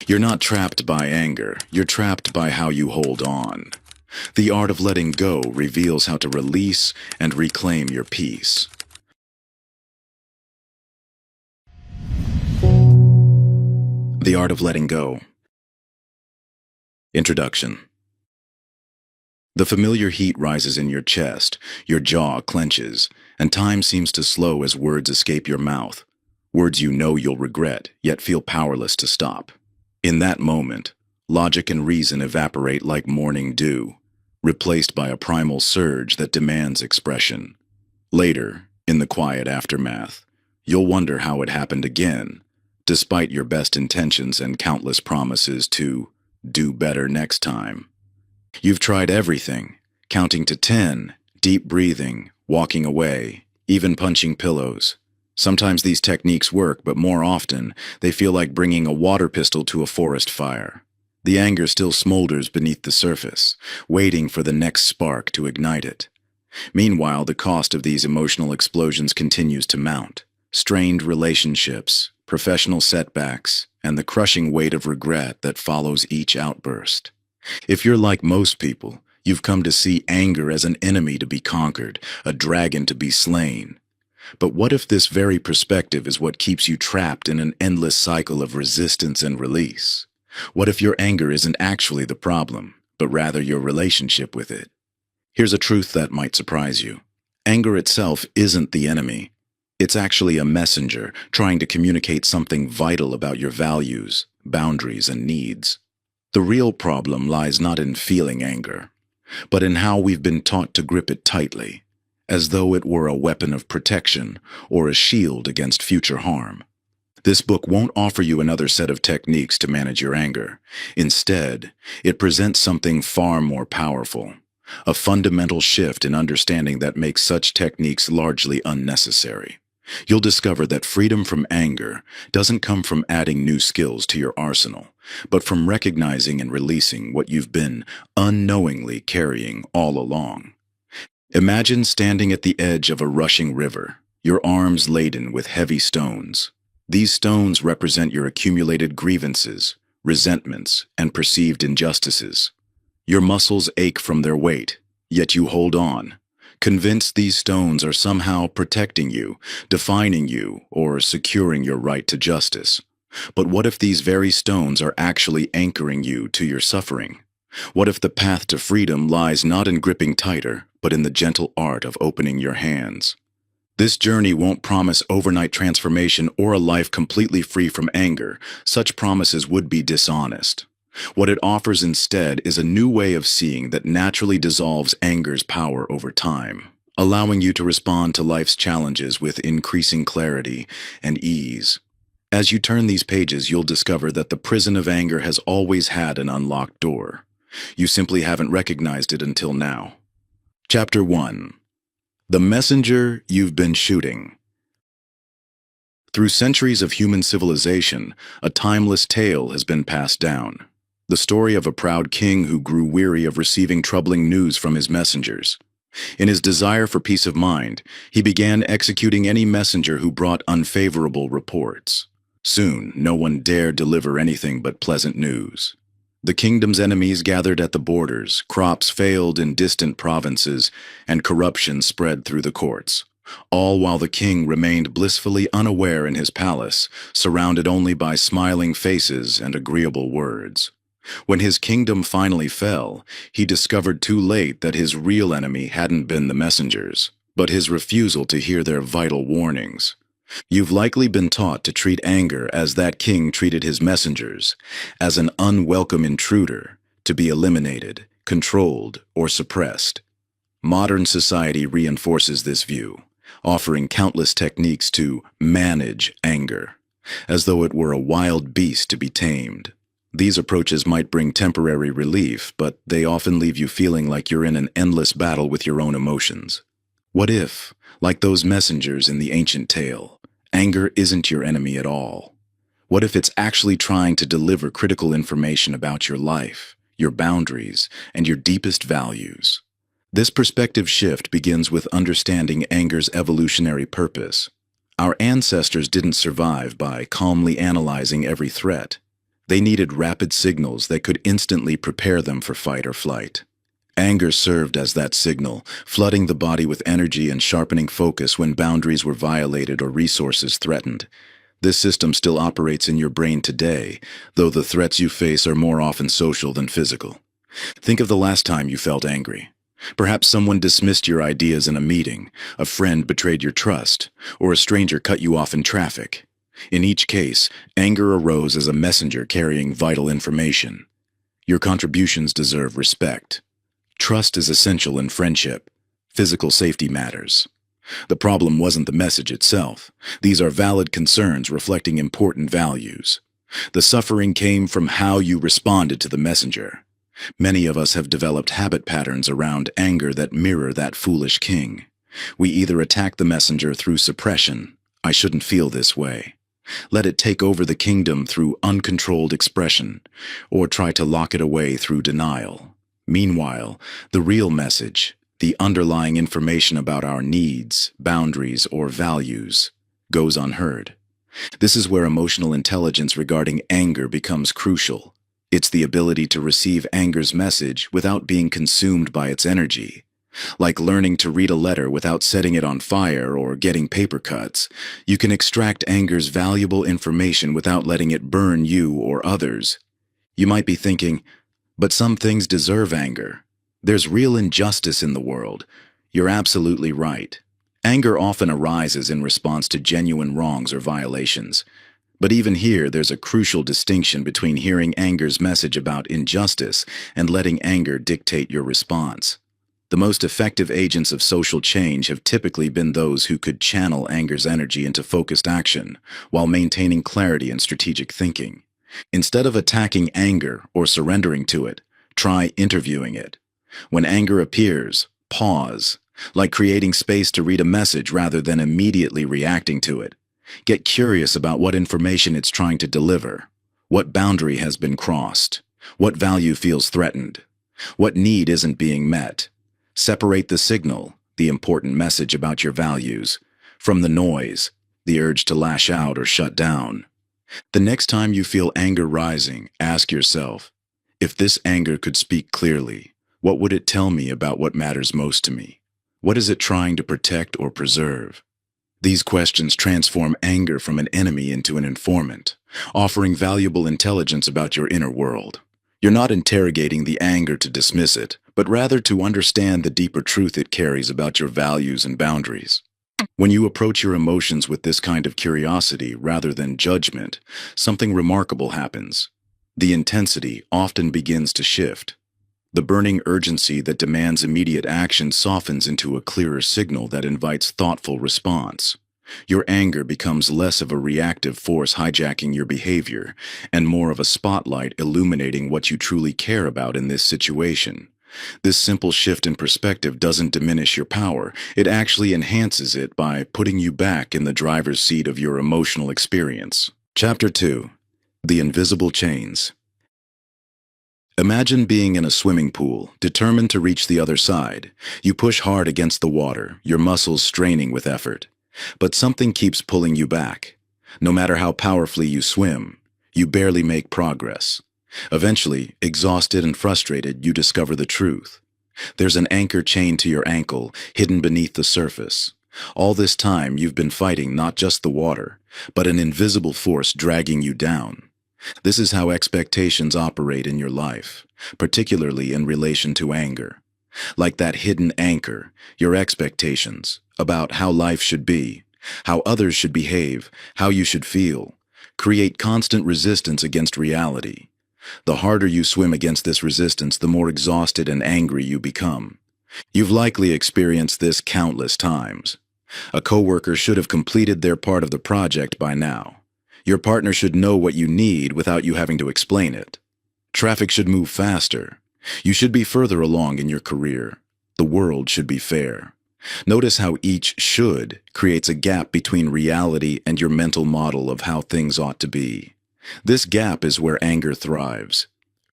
You're not trapped by anger, you're trapped by how you hold on. The art of letting go reveals how to release and reclaim your peace. The Art of Letting Go. Introduction. The familiar heat rises in your chest, your jaw clenches, and time seems to slow as words escape your mouth. Words you know you'll regret, yet feel powerless to stop. In that moment, logic and reason evaporate like morning dew, replaced by a primal surge that demands expression. Later, in the quiet aftermath, you'll wonder how it happened again, despite your best intentions and countless promises to do better next time. You've tried everything, counting to 10, deep breathing, walking away, even punching pillows. Sometimes these techniques work, but more often, they feel like bringing a water pistol to a forest fire. The anger still smolders beneath the surface, waiting for the next spark to ignite it. Meanwhile, the cost of these emotional explosions continues to mount. Strained relationships, professional setbacks, and the crushing weight of regret that follows each outburst. If you're like most people, you've come to see anger as an enemy to be conquered, a dragon to be slain. But what if this very perspective is what keeps you trapped in an endless cycle of resistance and release? What if your anger isn't actually the problem, but rather your relationship with it? Here's a truth that might surprise you. Anger itself isn't the enemy. It's actually a messenger trying to communicate something vital about your values, boundaries, and needs. The real problem lies not in feeling anger, but in how we've been taught to grip it tightly, as though it were a weapon of protection or a shield against future harm. This book won't offer you another set of techniques to manage your anger. Instead, it presents something far more powerful, a fundamental shift in understanding that makes such techniques largely unnecessary. You'll discover that freedom from anger doesn't come from adding new skills to your arsenal, but from recognizing and releasing what you've been unknowingly carrying all along. Imagine standing at the edge of a rushing river, your arms laden with heavy stones. These stones represent your accumulated grievances, resentments, and perceived injustices. Your muscles ache from their weight, yet you hold on, convinced these stones are somehow protecting you, defining you, or securing your right to justice. But what if these very stones are actually anchoring you to your suffering? What if the path to freedom lies not in gripping tighter, but in the gentle art of opening your hands? This journey won't promise overnight transformation or a life completely free from anger. Such promises would be dishonest. What it offers instead is a new way of seeing that naturally dissolves anger's power over time, allowing you to respond to life's challenges with increasing clarity and ease. As you turn these pages, you'll discover that the prison of anger has always had an unlocked door. You simply haven't recognized it until now. Chapter 1. The Messenger You've Been Shooting. Through centuries of human civilization, a timeless tale has been passed down. The story of a proud king who grew weary of receiving troubling news from his messengers. In his desire for peace of mind, he began executing any messenger who brought unfavorable reports. Soon, no one dared deliver anything but pleasant news. The kingdom's enemies gathered at the borders, crops failed in distant provinces, and corruption spread through the courts, all while the king remained blissfully unaware in his palace, surrounded only by smiling faces and agreeable words. When his kingdom finally fell, he discovered too late that his real enemy hadn't been the messengers, but his refusal to hear their vital warnings. You've likely been taught to treat anger as that king treated his messengers, as an unwelcome intruder, to be eliminated, controlled, or suppressed. Modern society reinforces this view, offering countless techniques to manage anger, as though it were a wild beast to be tamed. These approaches might bring temporary relief, but they often leave you feeling like you're in an endless battle with your own emotions. What if, like those messengers in the ancient tale, anger isn't your enemy at all? What if it's actually trying to deliver critical information about your life, your boundaries, and your deepest values? This perspective shift begins with understanding anger's evolutionary purpose. Our ancestors didn't survive by calmly analyzing every threat. They needed rapid signals that could instantly prepare them for fight or flight. Anger served as that signal, flooding the body with energy and sharpening focus when boundaries were violated or resources threatened. This system still operates in your brain today, though the threats you face are more often social than physical. Think of the last time you felt angry. Perhaps someone dismissed your ideas in a meeting, a friend betrayed your trust, or a stranger cut you off in traffic. In each case, anger arose as a messenger carrying vital information. Your contributions deserve respect. Trust is essential in friendship. Physical safety matters. The problem wasn't the message itself. These are valid concerns reflecting important values. The suffering came from how you responded to the messenger. Many of us have developed habit patterns around anger that mirror that foolish king. We either attack the messenger through suppression, "I shouldn't feel this way," let it take over the kingdom through uncontrolled expression, or try to lock it away through denial. Meanwhile, the real message, the underlying information about our needs, boundaries, or values, goes unheard. This is where emotional intelligence regarding anger becomes crucial. It's the ability to receive anger's message without being consumed by its energy. Like learning to read a letter without setting it on fire or getting paper cuts, you can extract anger's valuable information without letting it burn you or others. You might be thinking, but some things deserve anger. There's real injustice in the world. You're absolutely right. Anger often arises in response to genuine wrongs or violations. But even here, there's a crucial distinction between hearing anger's message about injustice and letting anger dictate your response. The most effective agents of social change have typically been those who could channel anger's energy into focused action while maintaining clarity and strategic thinking. Instead of attacking anger or surrendering to it, try interviewing it. When anger appears, pause, like creating space to read a message rather than immediately reacting to it. Get curious about what information it's trying to deliver. What boundary has been crossed? What value feels threatened? What need isn't being met? Separate the signal, the important message about your values, from the noise, the urge to lash out or shut down. The next time you feel anger rising, ask yourself, if this anger could speak clearly, what would it tell me about what matters most to me? What is it trying to protect or preserve? These questions transform anger from an enemy into an informant, offering valuable intelligence about your inner world. You're not interrogating the anger to dismiss it, but rather to understand the deeper truth it carries about your values and boundaries. When you approach your emotions with this kind of curiosity rather than judgment, something remarkable happens. The intensity often begins to shift. The burning urgency that demands immediate action softens into a clearer signal that invites thoughtful response. Your anger becomes less of a reactive force hijacking your behavior and more of a spotlight illuminating what you truly care about in this situation. This simple shift in perspective doesn't diminish your power, it actually enhances it by putting you back in the driver's seat of your emotional experience. Chapter 2. The Invisible Chains. Imagine being in a swimming pool, determined to reach the other side. You push hard against the water, your muscles straining with effort. But something keeps pulling you back. No matter how powerfully you swim, you barely make progress. Eventually, exhausted and frustrated, you discover the truth. There's an anchor chained to your ankle, hidden beneath the surface. All this time, you've been fighting not just the water, but an invisible force dragging you down. This is how expectations operate in your life, particularly in relation to anger. Like that hidden anchor, your expectations about how life should be, how others should behave, how you should feel, create constant resistance against reality. The harder you swim against this resistance, the more exhausted and angry you become. You've likely experienced this countless times. A coworker should have completed their part of the project by now. Your partner should know what you need without you having to explain it. Traffic should move faster. You should be further along in your career. The world should be fair. Notice how each should creates a gap between reality and your mental model of how things ought to be. This gap is where anger thrives.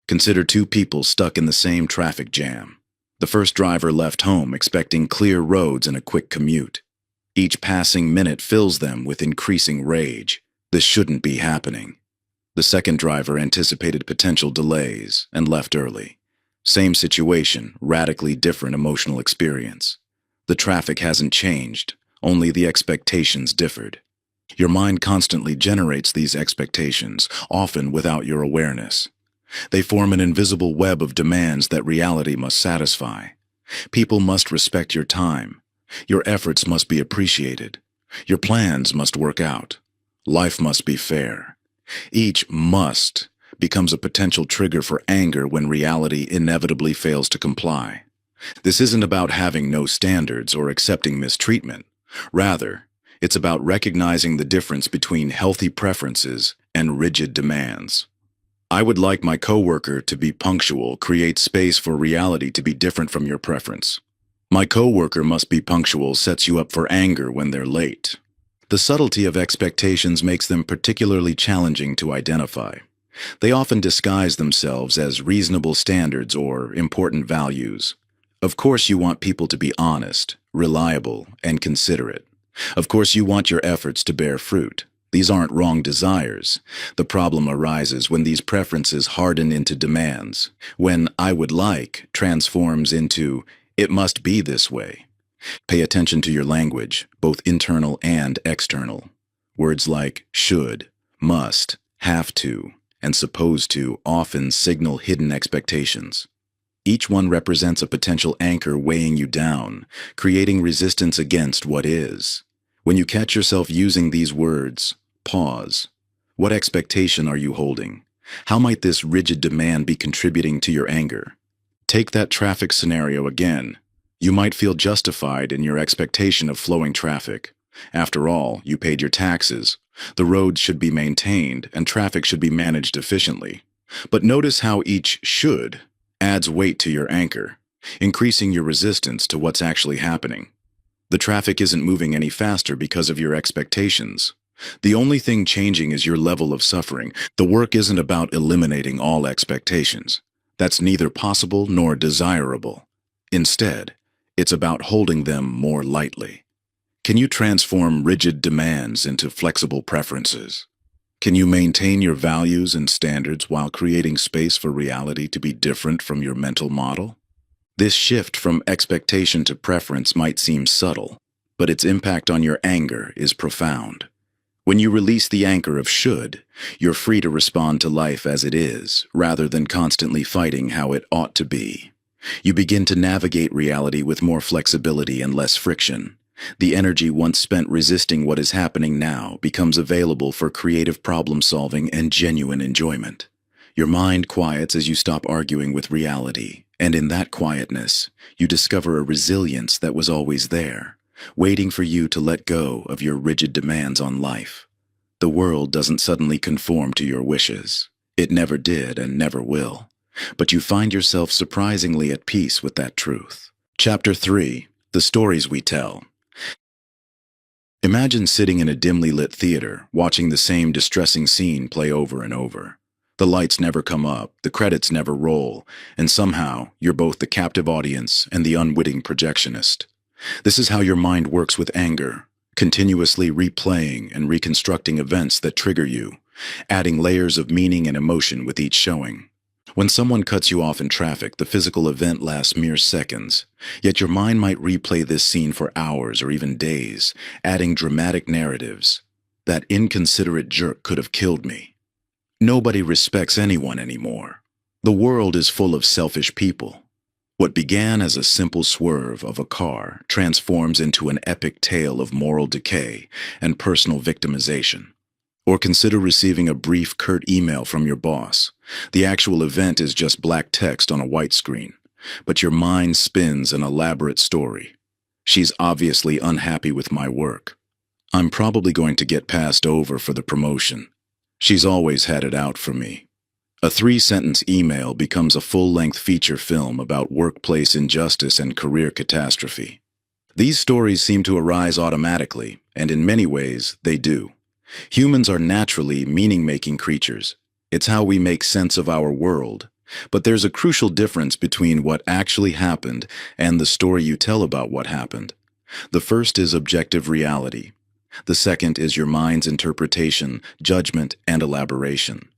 Consider two people stuck in the same traffic jam. The first driver left home expecting clear roads and a quick commute. Each passing minute fills them with increasing rage. This shouldn't be happening. The second driver anticipated potential delays and left early. Same situation, radically different emotional experience. The traffic hasn't changed, only the expectations differed. Your mind constantly generates these expectations, often without your awareness. They form an invisible web of demands that reality must satisfy. People must respect your time. Your efforts must be appreciated. Your plans must work out. Life must be fair. Each must becomes a potential trigger for anger when reality inevitably fails to comply. This isn't about having no standards or accepting mistreatment. Rather, it's about recognizing the difference between healthy preferences and rigid demands. I would like my coworker to be punctual, create space for reality to be different from your preference. My coworker must be punctual sets you up for anger when they're late. The subtlety of expectations makes them particularly challenging to identify. They often disguise themselves as reasonable standards or important values. Of course you want people to be honest, reliable, and considerate. Of course you want your efforts to bear fruit. These aren't wrong desires. The problem arises when these preferences harden into demands, when "I would like" transforms into "it must be this way." Pay attention to your language, both internal and external. Words like should, must, have to, and supposed to often signal hidden expectations. Each one represents a potential anchor weighing you down, creating resistance against what is. When you catch yourself using these words, pause. What expectation are you holding? How might this rigid demand be contributing to your anger? Take that traffic scenario again. You might feel justified in your expectation of flowing traffic. After all, you paid your taxes. The roads should be maintained and traffic should be managed efficiently. But notice how each should adds weight to your anchor, increasing your resistance to what's actually happening. The traffic isn't moving any faster because of your expectations. The only thing changing is your level of suffering. The work isn't about eliminating all expectations. That's neither possible nor desirable. Instead, it's about holding them more lightly. Can you transform rigid demands into flexible preferences? Can you maintain your values and standards while creating space for reality to be different from your mental model? This shift from expectation to preference might seem subtle, but its impact on your anger is profound. When you release the anchor of should, you're free to respond to life as it is, rather than constantly fighting how it ought to be. You begin to navigate reality with more flexibility and less friction. The energy once spent resisting what is happening now becomes available for creative problem-solving and genuine enjoyment. Your mind quiets as you stop arguing with reality, and in that quietness, you discover a resilience that was always there, waiting for you to let go of your rigid demands on life. The world doesn't suddenly conform to your wishes. It never did and never will. But you find yourself surprisingly at peace with that truth. Chapter 3. The Stories We Tell. Imagine sitting in a dimly lit theater, watching the same distressing scene play over and over. The lights never come up, the credits never roll, and somehow you're both the captive audience and the unwitting projectionist. This is how your mind works with anger, continuously replaying and reconstructing events that trigger you, adding layers of meaning and emotion with each showing. When someone cuts you off in traffic, the physical event lasts mere seconds, yet your mind might replay this scene for hours or even days, adding dramatic narratives. That inconsiderate jerk could have killed me. Nobody respects anyone anymore. The world is full of selfish people. What began as a simple swerve of a car transforms into an epic tale of moral decay and personal victimization. Or consider receiving a brief, curt email from your boss. The actual event is just black text on a white screen, but your mind spins an elaborate story. She's obviously unhappy with my work. I'm probably going to get passed over for the promotion. She's always had it out for me. A 3-sentence email becomes a full-length feature film about workplace injustice and career catastrophe. These stories seem to arise automatically, and in many ways, they do. Humans are naturally meaning-making creatures. It's how we make sense of our world. But there's a crucial difference between what actually happened and the story you tell about what happened. The first is objective reality. The second is your mind's interpretation, judgment, and elaboration.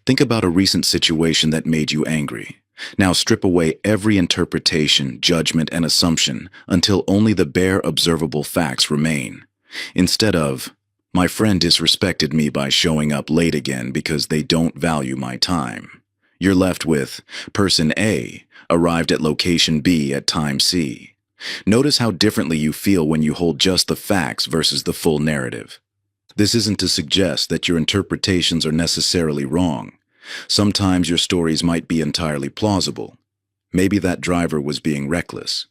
Think about a recent situation that made you angry. Now strip away every interpretation, judgment, and assumption until only the bare observable facts remain. Instead of, my friend disrespected me by showing up late again because they don't value my time, you're left with, person A arrived at location B at time C. Notice how differently you feel when you hold just the facts versus the full narrative. This isn't to suggest that your interpretations are necessarily wrong. Sometimes your stories might be entirely plausible. Maybe that driver was being reckless.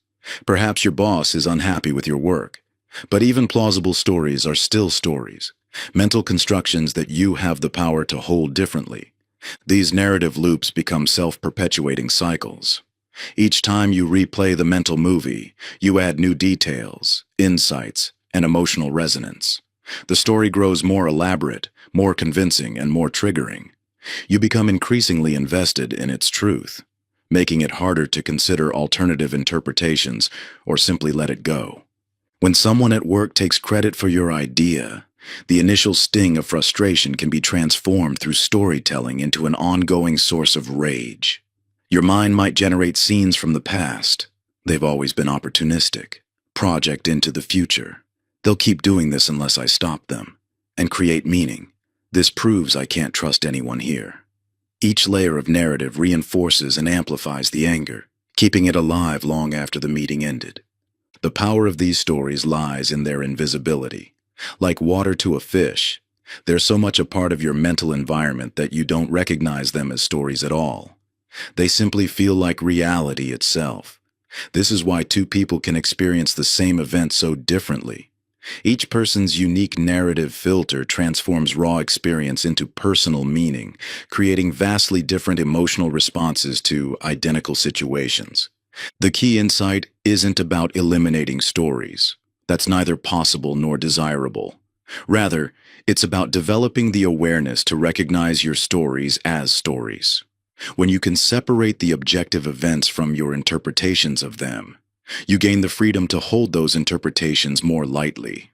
Perhaps your boss is unhappy with your work. But even plausible stories are still stories, mental constructions that you have the power to hold differently. These narrative loops become self-perpetuating cycles. Each time you replay the mental movie, you add new details, insights, and emotional resonance. The story grows more elaborate, more convincing, and more triggering. You become increasingly invested in its truth, making it harder to consider alternative interpretations or simply let it go. When someone at work takes credit for your idea, the initial sting of frustration can be transformed through storytelling into an ongoing source of rage. Your mind might generate scenes from the past. They've always been opportunistic. Project into the future. They'll keep doing this unless I stop them. And create meaning. This proves I can't trust anyone here. Each layer of narrative reinforces and amplifies the anger, keeping it alive long after the meeting ended. The power of these stories lies in their invisibility. Like water to a fish, they're so much a part of your mental environment that you don't recognize them as stories at all. They simply feel like reality itself. This is why two people can experience the same event so differently. Each person's unique narrative filter transforms raw experience into personal meaning, creating vastly different emotional responses to identical situations. The key insight isn't about eliminating stories. That's neither possible nor desirable. Rather, it's about developing the awareness to recognize your stories as stories. When you can separate the objective events from your interpretations of them, you gain the freedom to hold those interpretations more lightly.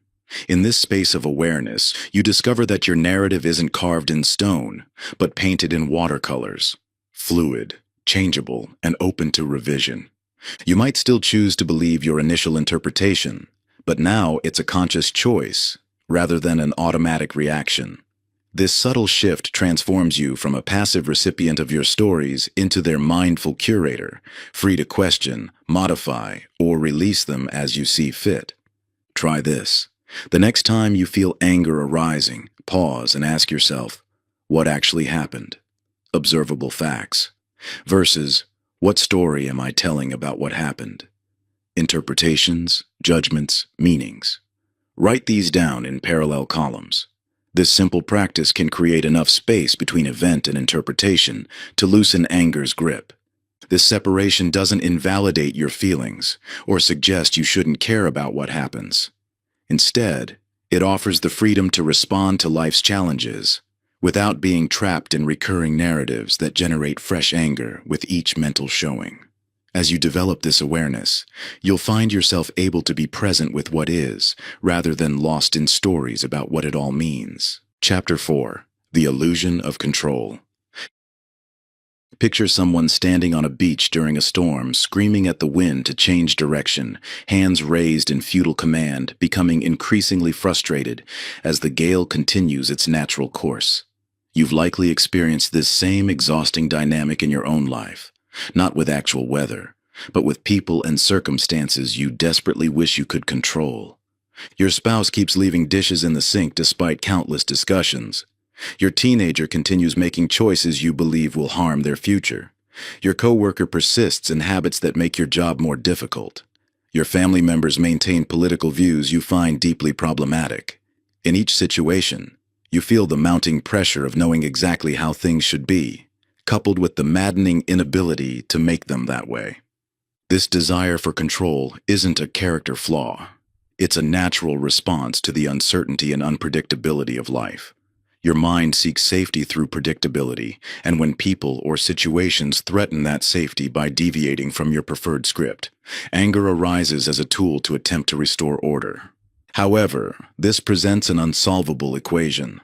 In this space of awareness, you discover that your narrative isn't carved in stone, but painted in watercolors, fluid, changeable, and open to revision. You might still choose to believe your initial interpretation, but now it's a conscious choice rather than an automatic reaction. This subtle shift transforms you from a passive recipient of your stories into their mindful curator, free to question, modify, or release them as you see fit. Try this. The next time you feel anger arising, pause and ask yourself, what actually happened? Observable facts. Versus, what story am I telling about what happened? Interpretations, judgments, meanings. Write these down in parallel columns. This simple practice can create enough space between event and interpretation to loosen anger's grip. This separation doesn't invalidate your feelings or suggest you shouldn't care about what happens. Instead, it offers the freedom to respond to life's challenges without being trapped in recurring narratives that generate fresh anger with each mental showing. As you develop this awareness, you'll find yourself able to be present with what is, rather than lost in stories about what it all means. Chapter 4. The Illusion of Control. Picture someone standing on a beach during a storm, screaming at the wind to change direction, hands raised in futile command, becoming increasingly frustrated as the gale continues its natural course. You've likely experienced this same exhausting dynamic in your own life. Not with actual weather, but with people and circumstances you desperately wish you could control. Your spouse keeps leaving dishes in the sink despite countless discussions. Your teenager continues making choices you believe will harm their future. Your coworker persists in habits that make your job more difficult. Your family members maintain political views you find deeply problematic. In each situation, you feel the mounting pressure of knowing exactly how things should be, coupled with the maddening inability to make them that way. This desire for control isn't a character flaw. It's a natural response to the uncertainty and unpredictability of life. Your mind seeks safety through predictability, and when people or situations threaten that safety by deviating from your preferred script, anger arises as a tool to attempt to restore order. However, this presents an unsolvable equation.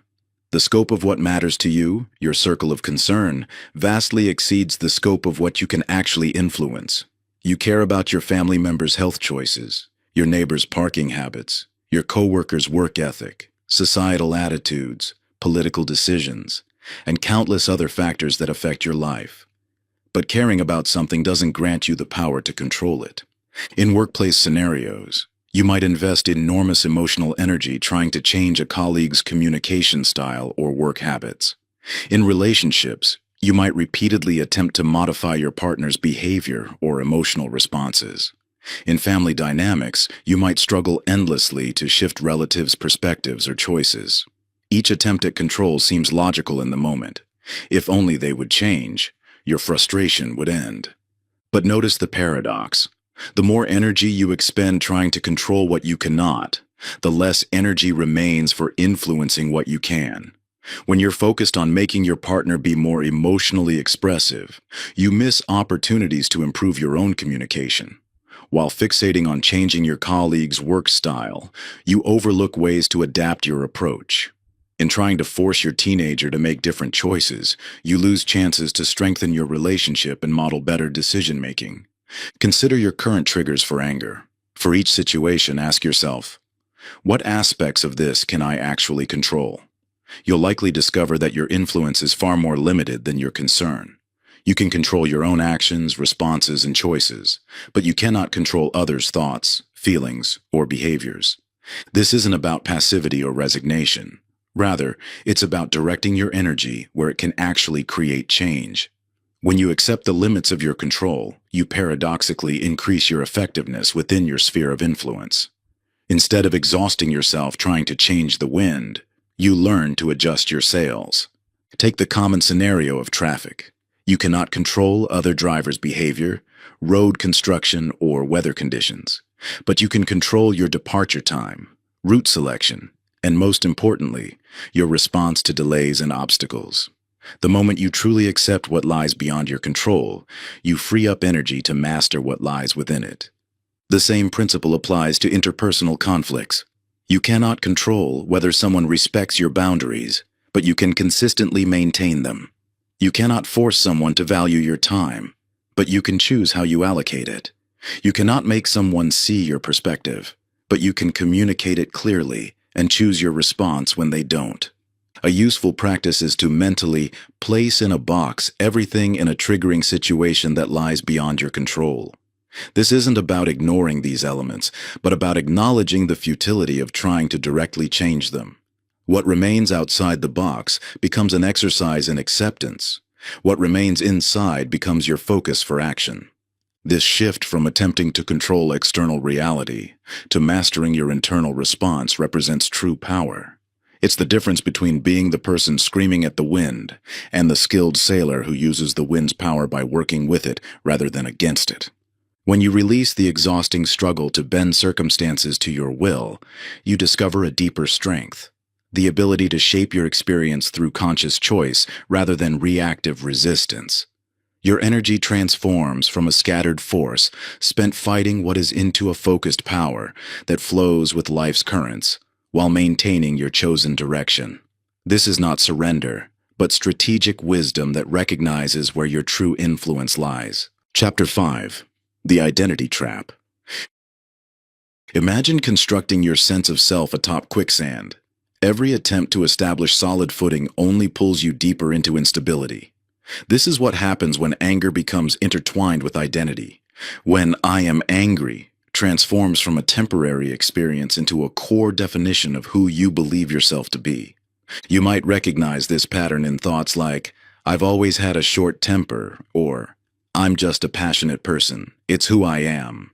The scope of what matters to you, your circle of concern, vastly exceeds the scope of what you can actually influence. You care about your family members' health choices, your neighbors' parking habits, your coworkers' work ethic, societal attitudes, political decisions, and countless other factors that affect your life. But caring about something doesn't grant you the power to control it. In workplace scenarios, you might invest enormous emotional energy trying to change a colleague's communication style or work habits. In relationships, you might repeatedly attempt to modify your partner's behavior or emotional responses. In family dynamics, you might struggle endlessly to shift relatives' perspectives or choices. Each attempt at control seems logical in the moment. If only they would change, your frustration would end. But notice the paradox. The more energy you expend trying to control what you cannot, the less energy remains for influencing what you can. When you're focused on making your partner be more emotionally expressive, you miss opportunities to improve your own communication. While fixating on changing your colleague's work style, you overlook ways to adapt your approach. In trying to force your teenager to make different choices, you lose chances to strengthen your relationship and model better decision-making. Consider your current triggers for anger. For each situation, ask yourself, what aspects of this can I actually control? You'll likely discover that your influence is far more limited than your concern. You can control your own actions, responses, and choices, but you cannot control others' thoughts, feelings, or behaviors. This isn't about passivity or resignation. Rather, it's about directing your energy where it can actually create change. When you accept the limits of your control, you paradoxically increase your effectiveness within your sphere of influence. Instead of exhausting yourself trying to change the wind, you learn to adjust your sails. Take the common scenario of traffic. You cannot control other drivers' behavior, road construction, or weather conditions, but you can control your departure time, route selection, and most importantly, your response to delays and obstacles. The moment you truly accept what lies beyond your control, you free up energy to master what lies within it. The same principle applies to interpersonal conflicts. You cannot control whether someone respects your boundaries, but you can consistently maintain them. You cannot force someone to value your time, but you can choose how you allocate it. You cannot make someone see your perspective, but you can communicate it clearly and choose your response when they don't. A useful practice is to mentally place in a box everything in a triggering situation that lies beyond your control. This isn't about ignoring these elements, but about acknowledging the futility of trying to directly change them. What remains outside the box becomes an exercise in acceptance. What remains inside becomes your focus for action. This shift from attempting to control external reality to mastering your internal response represents true power. It's the difference between being the person screaming at the wind and the skilled sailor who uses the wind's power by working with it rather than against it. When you release the exhausting struggle to bend circumstances to your will, you discover a deeper strength, the ability to shape your experience through conscious choice rather than reactive resistance. Your energy transforms from a scattered force spent fighting what is into a focused power that flows with life's currents, while maintaining your chosen direction. This is not surrender, but strategic wisdom that recognizes where your true influence lies. Chapter 5. The Identity Trap. Imagine constructing your sense of self atop quicksand. Every attempt to establish solid footing only pulls you deeper into instability. This is what happens when anger becomes intertwined with identity. When "I am angry" transforms from a temporary experience into a core definition of who you believe yourself to be. You might recognize this pattern in thoughts like, "I've always had a short temper," or "I'm just a passionate person. It's who I am."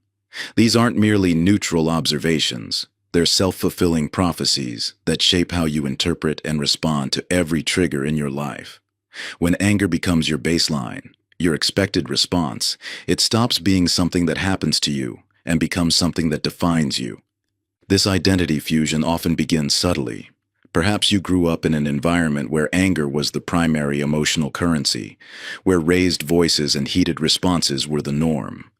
These aren't merely neutral observations. They're self-fulfilling prophecies that shape how you interpret and respond to every trigger in your life. When anger becomes your baseline, your expected response, it stops being something that happens to you and becomes something that defines you. This identity fusion often begins subtly. Perhaps you grew up in an environment where anger was the primary emotional currency, where raised voices and heated responses were the norm.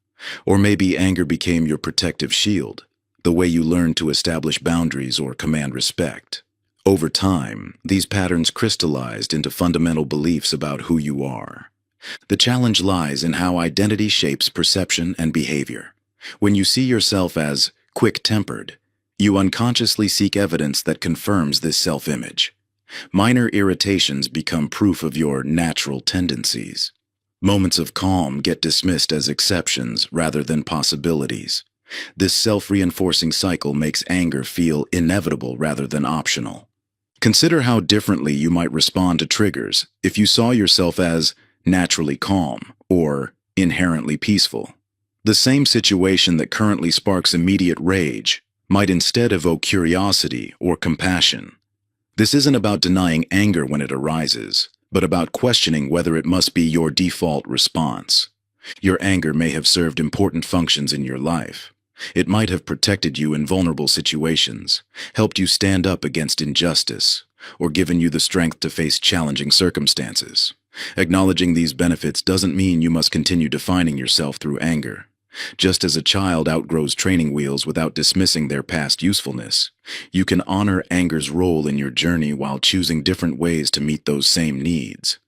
Or maybe anger became your protective shield, the way you learned to establish boundaries or command respect. Over time, these patterns crystallized into fundamental beliefs about who you are. The challenge lies in how identity shapes perception and behavior. When you see yourself as quick-tempered, you unconsciously seek evidence that confirms this self-image. Minor irritations become proof of your natural tendencies. Moments of calm get dismissed as exceptions rather than possibilities. This self-reinforcing cycle makes anger feel inevitable rather than optional. Consider how differently you might respond to triggers if you saw yourself as naturally calm or inherently peaceful. The same situation that currently sparks immediate rage might instead evoke curiosity or compassion. This isn't about denying anger when it arises, but about questioning whether it must be your default response. Your anger may have served important functions in your life. It might have protected you in vulnerable situations, helped you stand up against injustice, or given you the strength to face challenging circumstances. Acknowledging these benefits doesn't mean you must continue defining yourself through anger. Just as a child outgrows training wheels without dismissing their past usefulness, you can honor anger's role in your journey while choosing different ways to meet those same needs.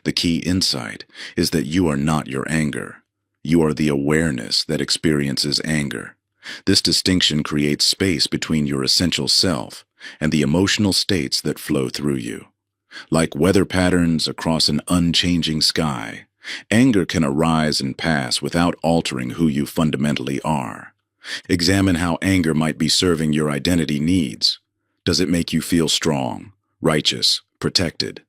The key insight is that you are not your anger. You are the awareness that experiences anger. This distinction creates space between your essential self and the emotional states that flow through you. Like weather patterns across an unchanging sky, anger can arise and pass without altering who you fundamentally are. Examine how anger might be serving your identity needs. Does it make you feel strong, righteous, protected?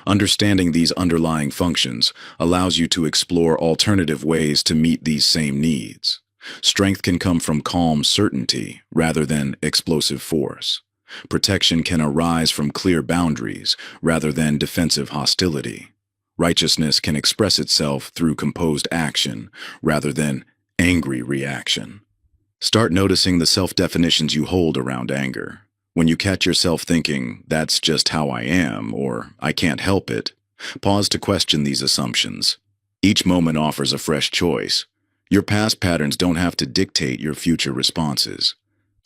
Understanding these underlying functions allows you to explore alternative ways to meet these same needs. Strength can come from calm certainty rather than explosive force. Protection can arise from clear boundaries rather than defensive hostility. Righteousness can express itself through composed action rather than angry reaction. Start noticing the self-definitions you hold around anger. When you catch yourself thinking, "That's just how I am," or "I can't help it," pause to question these assumptions. Each moment offers a fresh choice. Your past patterns don't have to dictate your future responses.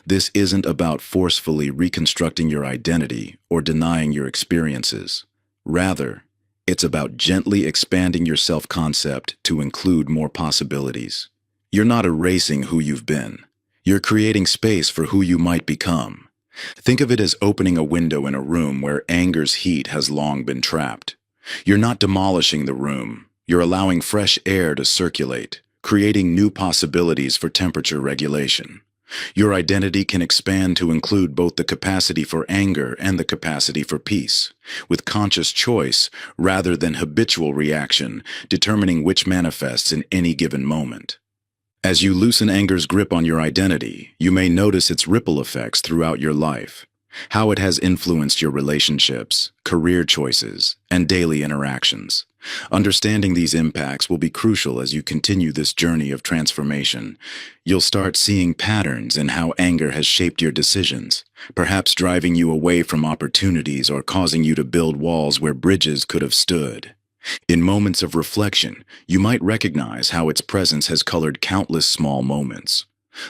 This isn't about forcefully reconstructing your identity or denying your experiences. Rather, it's about gently expanding your self-concept to include more possibilities. You're not erasing who you've been. You're creating space for who you might become. Think of it as opening a window in a room where anger's heat has long been trapped. You're not demolishing the room. You're allowing fresh air to circulate, creating new possibilities for temperature regulation. Your identity can expand to include both the capacity for anger and the capacity for peace, with conscious choice rather than habitual reaction, determining which manifests in any given moment. As you loosen anger's grip on your identity, you may notice its ripple effects throughout your life, how it has influenced your relationships, career choices, and daily interactions. Understanding these impacts will be crucial as you continue this journey of transformation. You'll start seeing patterns in how anger has shaped your decisions, perhaps driving you away from opportunities or causing you to build walls where bridges could have stood. In moments of reflection, you might recognize how its presence has colored countless small moments.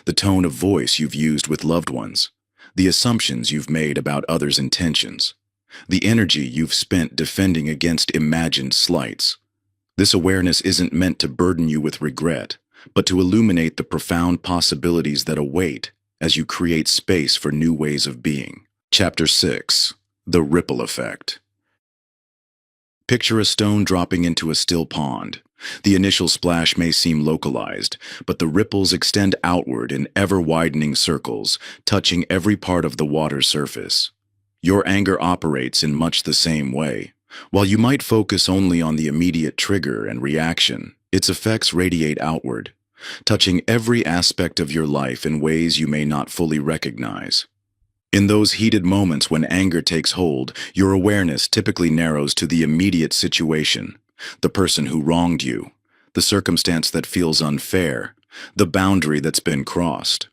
The tone of voice you've used with loved ones, the assumptions you've made about others' intentions, the energy you've spent defending against imagined slights. This awareness isn't meant to burden you with regret, but to illuminate the profound possibilities that await as you create space for new ways of being. Chapter 6. The Ripple Effect. Picture a stone dropping into a still pond. The initial splash may seem localized, but the ripples extend outward in ever-widening circles, touching every part of the water's surface. Your anger operates in much the same way. While you might focus only on the immediate trigger and reaction, its effects radiate outward, touching every aspect of your life in ways you may not fully recognize. In those heated moments when anger takes hold, your awareness typically narrows to the immediate situation, the person who wronged you, the circumstance that feels unfair, the boundary that's been crossed.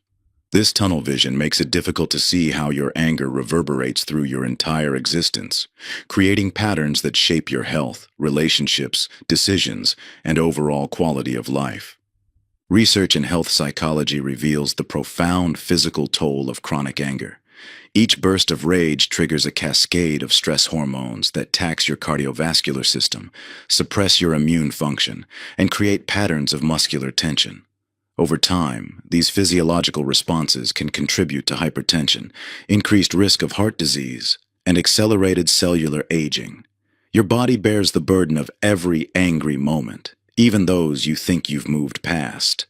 This tunnel vision makes it difficult to see how your anger reverberates through your entire existence, creating patterns that shape your health, relationships, decisions, and overall quality of life. Research in health psychology reveals the profound physical toll of chronic anger. Each burst of rage triggers a cascade of stress hormones that tax your cardiovascular system, suppress your immune function, and create patterns of muscular tension. Over time, these physiological responses can contribute to hypertension, increased risk of heart disease, and accelerated cellular aging. Your body bears the burden of every angry moment, even those you think you've moved past.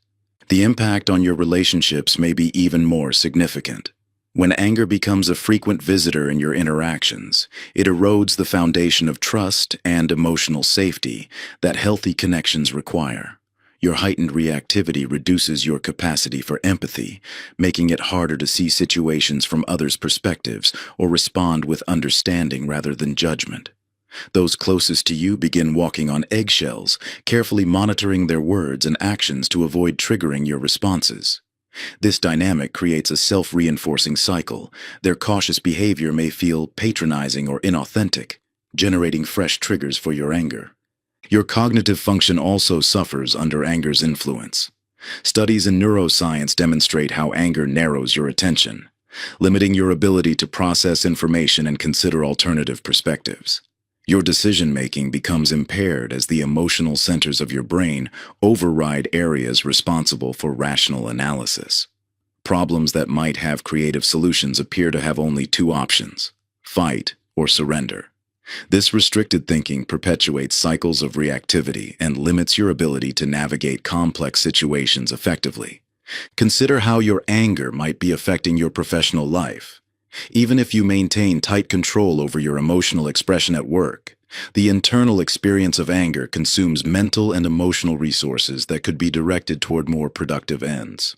The impact on your relationships may be even more significant. When anger becomes a frequent visitor in your interactions, it erodes the foundation of trust and emotional safety that healthy connections require. Your heightened reactivity reduces your capacity for empathy, making it harder to see situations from others' perspectives or respond with understanding rather than judgment. Those closest to you begin walking on eggshells, carefully monitoring their words and actions to avoid triggering your responses. This dynamic creates a self-reinforcing cycle. Their cautious behavior may feel patronizing or inauthentic, generating fresh triggers for your anger. Your cognitive function also suffers under anger's influence. Studies in neuroscience demonstrate how anger narrows your attention, limiting your ability to process information and consider alternative perspectives. Your decision-making becomes impaired as the emotional centers of your brain override areas responsible for rational analysis. Problems that might have creative solutions appear to have only two options: fight or surrender. This restricted thinking perpetuates cycles of reactivity and limits your ability to navigate complex situations effectively. Consider how your anger might be affecting your professional life. Even if you maintain tight control over your emotional expression at work, the internal experience of anger consumes mental and emotional resources that could be directed toward more productive ends.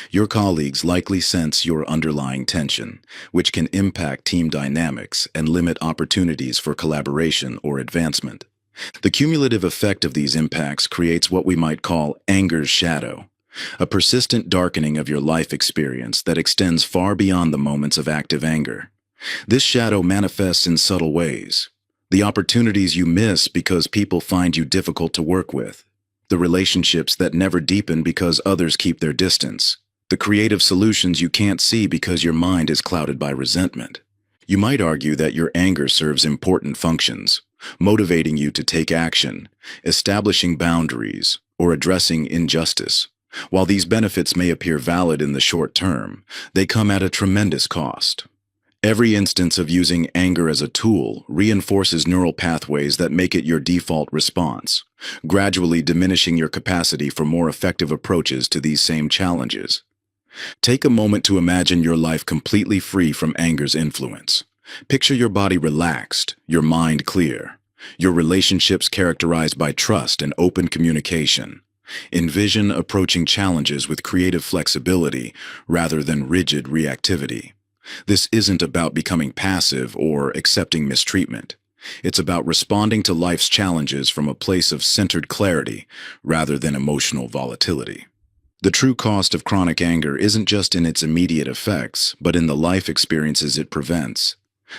Your colleagues likely sense your underlying tension, which can impact team dynamics and limit opportunities for collaboration or advancement. The cumulative effect of these impacts creates what we might call anger's shadow, a persistent darkening of your life experience that extends far beyond the moments of active anger. This shadow manifests in subtle ways: the opportunities you miss because people find you difficult to work with, the relationships that never deepen because others keep their distance, the creative solutions you can't see because your mind is clouded by resentment. You might argue that your anger serves important functions, motivating you to take action, establishing boundaries, or addressing injustice. While these benefits may appear valid in the short term, they come at a tremendous cost. Every instance of using anger as a tool reinforces neural pathways that make it your default response, gradually diminishing your capacity for more effective approaches to these same challenges. Take a moment to imagine your life completely free from anger's influence. Picture your body relaxed, your mind clear, your relationships characterized by trust and open communication. Envision approaching challenges with creative flexibility rather than rigid reactivity. This isn't about becoming passive or accepting mistreatment. It's about responding to life's challenges from a place of centered clarity rather than emotional volatility. The true cost of chronic anger isn't just in its immediate effects, but in the life experiences it prevents.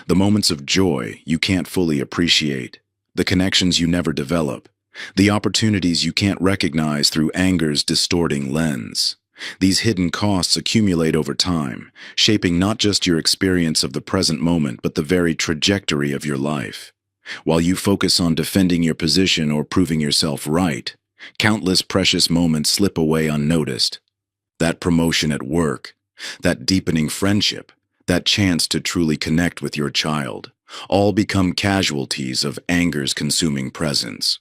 The moments of joy you can't fully appreciate, the connections you never develop, the opportunities you can't recognize through anger's distorting lens. These hidden costs accumulate over time, shaping not just your experience of the present moment, but the very trajectory of your life. While you focus on defending your position or proving yourself right, countless precious moments slip away unnoticed. That promotion at work, that deepening friendship, that chance to truly connect with your child, all become casualties of anger's consuming presence.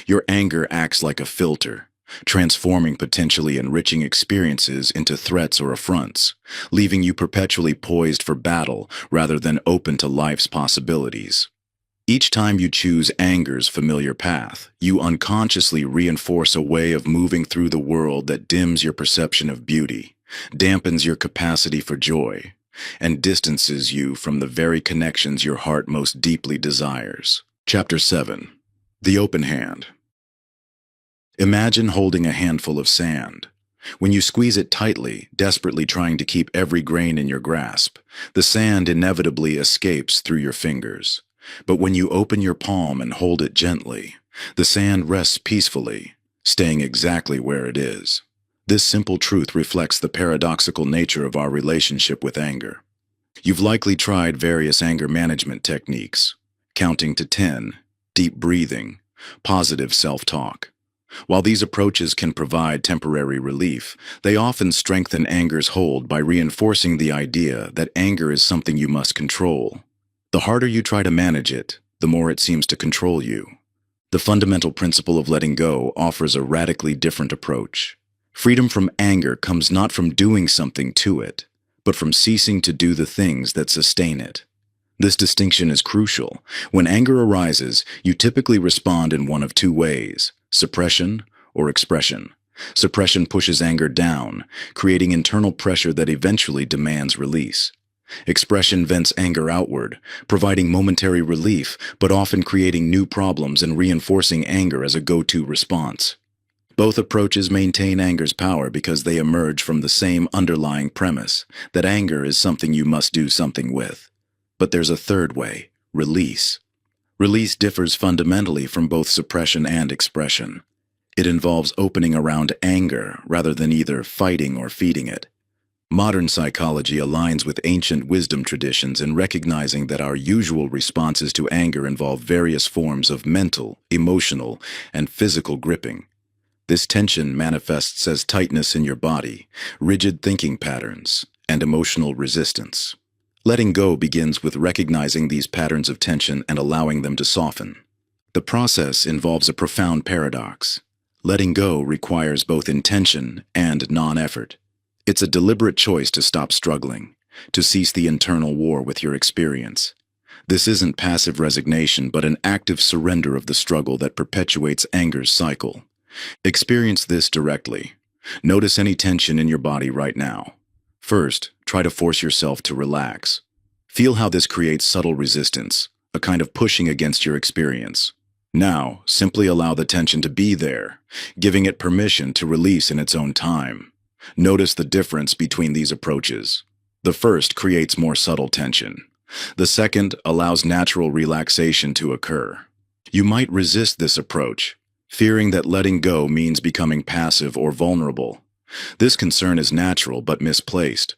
Your anger acts like a filter, transforming potentially enriching experiences into threats or affronts, leaving you perpetually poised for battle rather than open to life's possibilities. Each time you choose anger's familiar path, you unconsciously reinforce a way of moving through the world that dims your perception of beauty, dampens your capacity for joy, and distances you from the very connections your heart most deeply desires. Chapter 7. The Open Hand. Imagine holding a handful of sand. When you squeeze it tightly, desperately trying to keep every grain in your grasp, the sand inevitably escapes through your fingers. But when you open your palm and hold it gently, the sand rests peacefully, staying exactly where it is. This simple truth reflects the paradoxical nature of our relationship with anger. You've likely tried various anger management techniques, counting to 10, deep breathing, positive self-talk. While these approaches can provide temporary relief, they often strengthen anger's hold by reinforcing the idea that anger is something you must control. The harder you try to manage it, the more it seems to control you. The fundamental principle of letting go offers a radically different approach. Freedom from anger comes not from doing something to it, but from ceasing to do the things that sustain it. This distinction is crucial. When anger arises, you typically respond in one of two ways: suppression or expression. Suppression pushes anger down, creating internal pressure that eventually demands release. Expression vents anger outward, providing momentary relief, but often creating new problems and reinforcing anger as a go-to response. Both approaches maintain anger's power because they emerge from the same underlying premise, that anger is something you must do something with. But there's a third way: release. Release differs fundamentally from both suppression and expression. It involves opening around anger rather than either fighting or feeding it. Modern psychology aligns with ancient wisdom traditions in recognizing that our usual responses to anger involve various forms of mental, emotional, and physical gripping. This tension manifests as tightness in your body, rigid thinking patterns, and emotional resistance. Letting go begins with recognizing these patterns of tension and allowing them to soften. The process involves a profound paradox. Letting go requires both intention and non-effort. It's a deliberate choice to stop struggling, to cease the internal war with your experience. This isn't passive resignation, but an active surrender of the struggle that perpetuates anger's cycle. Experience this directly. Notice any tension in your body right now. First, try to force yourself to relax. Feel how this creates subtle resistance, a kind of pushing against your experience. Now, simply allow the tension to be there, giving it permission to release in its own time. Notice the difference between these approaches. The first creates more subtle tension. The second allows natural relaxation to occur. You might resist this approach, fearing that letting go means becoming passive or vulnerable. This concern is natural but misplaced.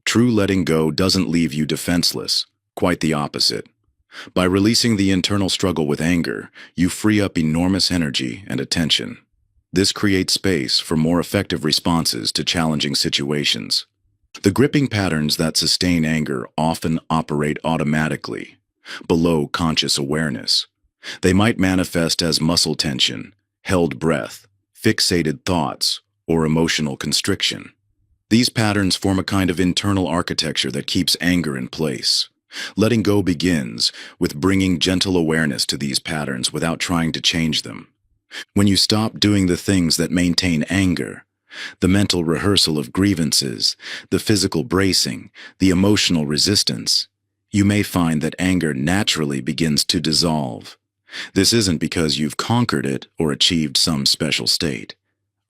True letting go doesn't leave you defenseless, quite the opposite. By releasing the internal struggle with anger, you free up enormous energy and attention. This creates space for more effective responses to challenging situations. The gripping patterns that sustain anger often operate automatically, below conscious awareness. They might manifest as muscle tension, held breath, fixated thoughts, or emotional constriction. These patterns form a kind of internal architecture that keeps anger in place. Letting go begins with bringing gentle awareness to these patterns without trying to change them. When you stop doing the things that maintain anger, the mental rehearsal of grievances, the physical bracing, the emotional resistance, you may find that anger naturally begins to dissolve. This isn't because you've conquered it or achieved some special state.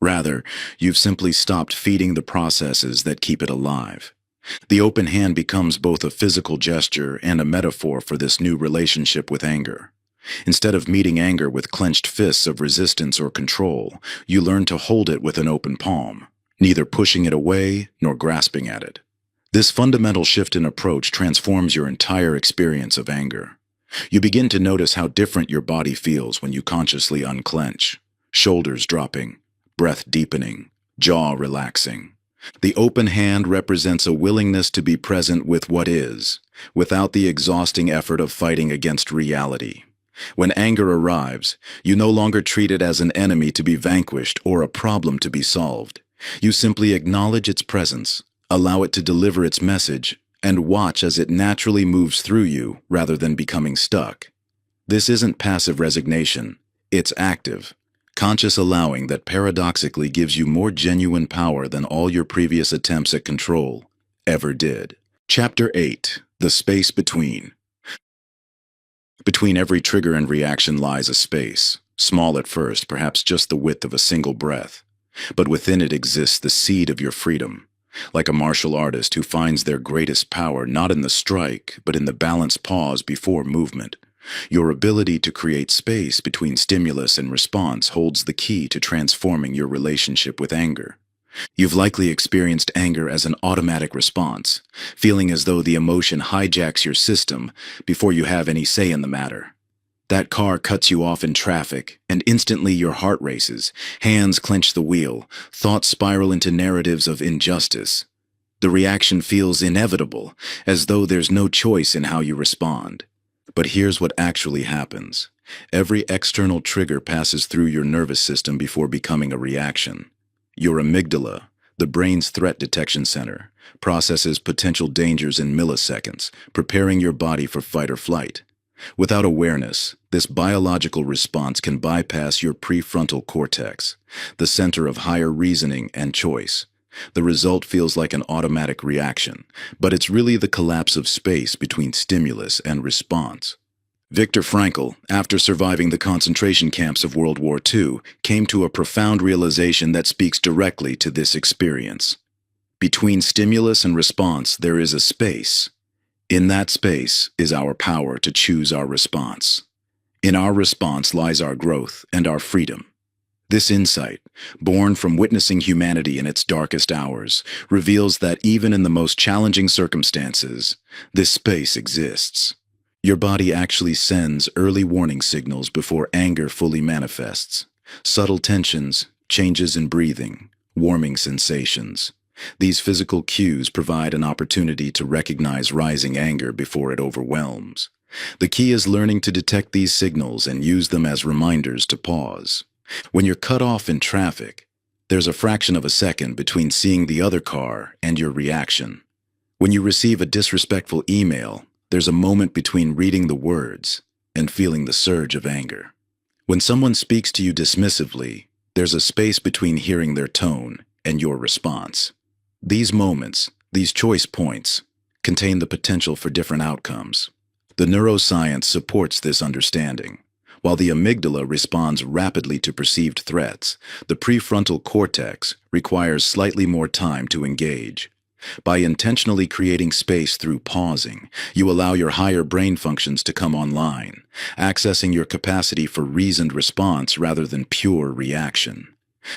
Rather, you've simply stopped feeding the processes that keep it alive. The open hand becomes both a physical gesture and a metaphor for this new relationship with anger. Instead of meeting anger with clenched fists of resistance or control, you learn to hold it with an open palm, neither pushing it away nor grasping at it. This fundamental shift in approach transforms your entire experience of anger. You begin to notice how different your body feels when you consciously unclench, shoulders dropping, breath deepening, jaw relaxing. The open hand represents a willingness to be present with what is, without the exhausting effort of fighting against reality. When anger arrives, you no longer treat it as an enemy to be vanquished or a problem to be solved. You simply acknowledge its presence, allow it to deliver its message, and watch as it naturally moves through you rather than becoming stuck. This isn't passive resignation, it's active, conscious allowing that paradoxically gives you more genuine power than all your previous attempts at control ever did. Chapter 8: The Space Between. Between every trigger and reaction lies a space, small at first, perhaps just the width of a single breath. But within it exists the seed of your freedom, like a martial artist who finds their greatest power not in the strike, but in the balanced pause before movement. Your ability to create space between stimulus and response holds the key to transforming your relationship with anger. You've likely experienced anger as an automatic response, feeling as though the emotion hijacks your system before you have any say in the matter. That car cuts you off in traffic, and instantly your heart races, hands clench the wheel, thoughts spiral into narratives of injustice. The reaction feels inevitable, as though there's no choice in how you respond. But here's what actually happens. Every external trigger passes through your nervous system before becoming a reaction. Your amygdala, the brain's threat detection center, processes potential dangers in milliseconds, preparing your body for fight or flight. Without awareness, this biological response can bypass your prefrontal cortex, the center of higher reasoning and choice. The result feels like an automatic reaction, but it's really the collapse of space between stimulus and response. Viktor Frankl, after surviving the concentration camps of World War II, came to a profound realization that speaks directly to this experience. Between stimulus and response, there is a space. In that space is our power to choose our response. In our response lies our growth and our freedom. This insight, born from witnessing humanity in its darkest hours, reveals that even in the most challenging circumstances, this space exists. Your body actually sends early warning signals before anger fully manifests. Subtle tensions, changes in breathing, warming sensations. These physical cues provide an opportunity to recognize rising anger before it overwhelms. The key is learning to detect these signals and use them as reminders to pause. When you're cut off in traffic, there's a fraction of a second between seeing the other car and your reaction. When you receive a disrespectful email, there's a moment between reading the words and feeling the surge of anger. When someone speaks to you dismissively, there's a space between hearing their tone and your response. These moments, these choice points, contain the potential for different outcomes. The neuroscience supports this understanding. While the amygdala responds rapidly to perceived threats, the prefrontal cortex requires slightly more time to engage. By intentionally creating space through pausing, you allow your higher brain functions to come online, accessing your capacity for reasoned response rather than pure reaction.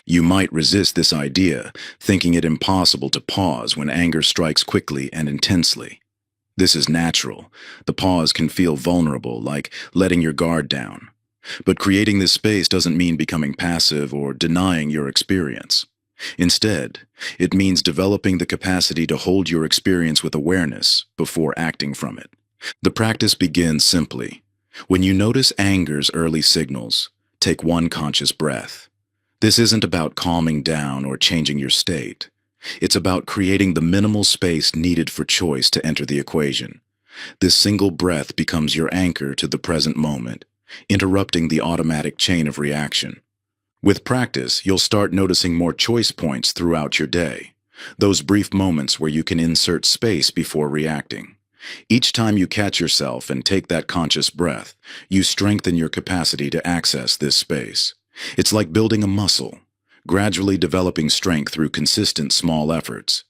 You might resist this idea, thinking it impossible to pause when anger strikes quickly and intensely. This is natural. The pause can feel vulnerable, like letting your guard down. But creating this space doesn't mean becoming passive or denying your experience. Instead, it means developing the capacity to hold your experience with awareness before acting from it. The practice begins simply. When you notice anger's early signals, take one conscious breath. This isn't about calming down or changing your state. It's about creating the minimal space needed for choice to enter the equation. This single breath becomes your anchor to the present moment, interrupting the automatic chain of reaction. With practice, you'll start noticing more choice points throughout your day, those brief moments where you can insert space before reacting. Each time you catch yourself and take that conscious breath, you strengthen your capacity to access this space. It's like building a muscle, gradually developing strength through consistent small efforts.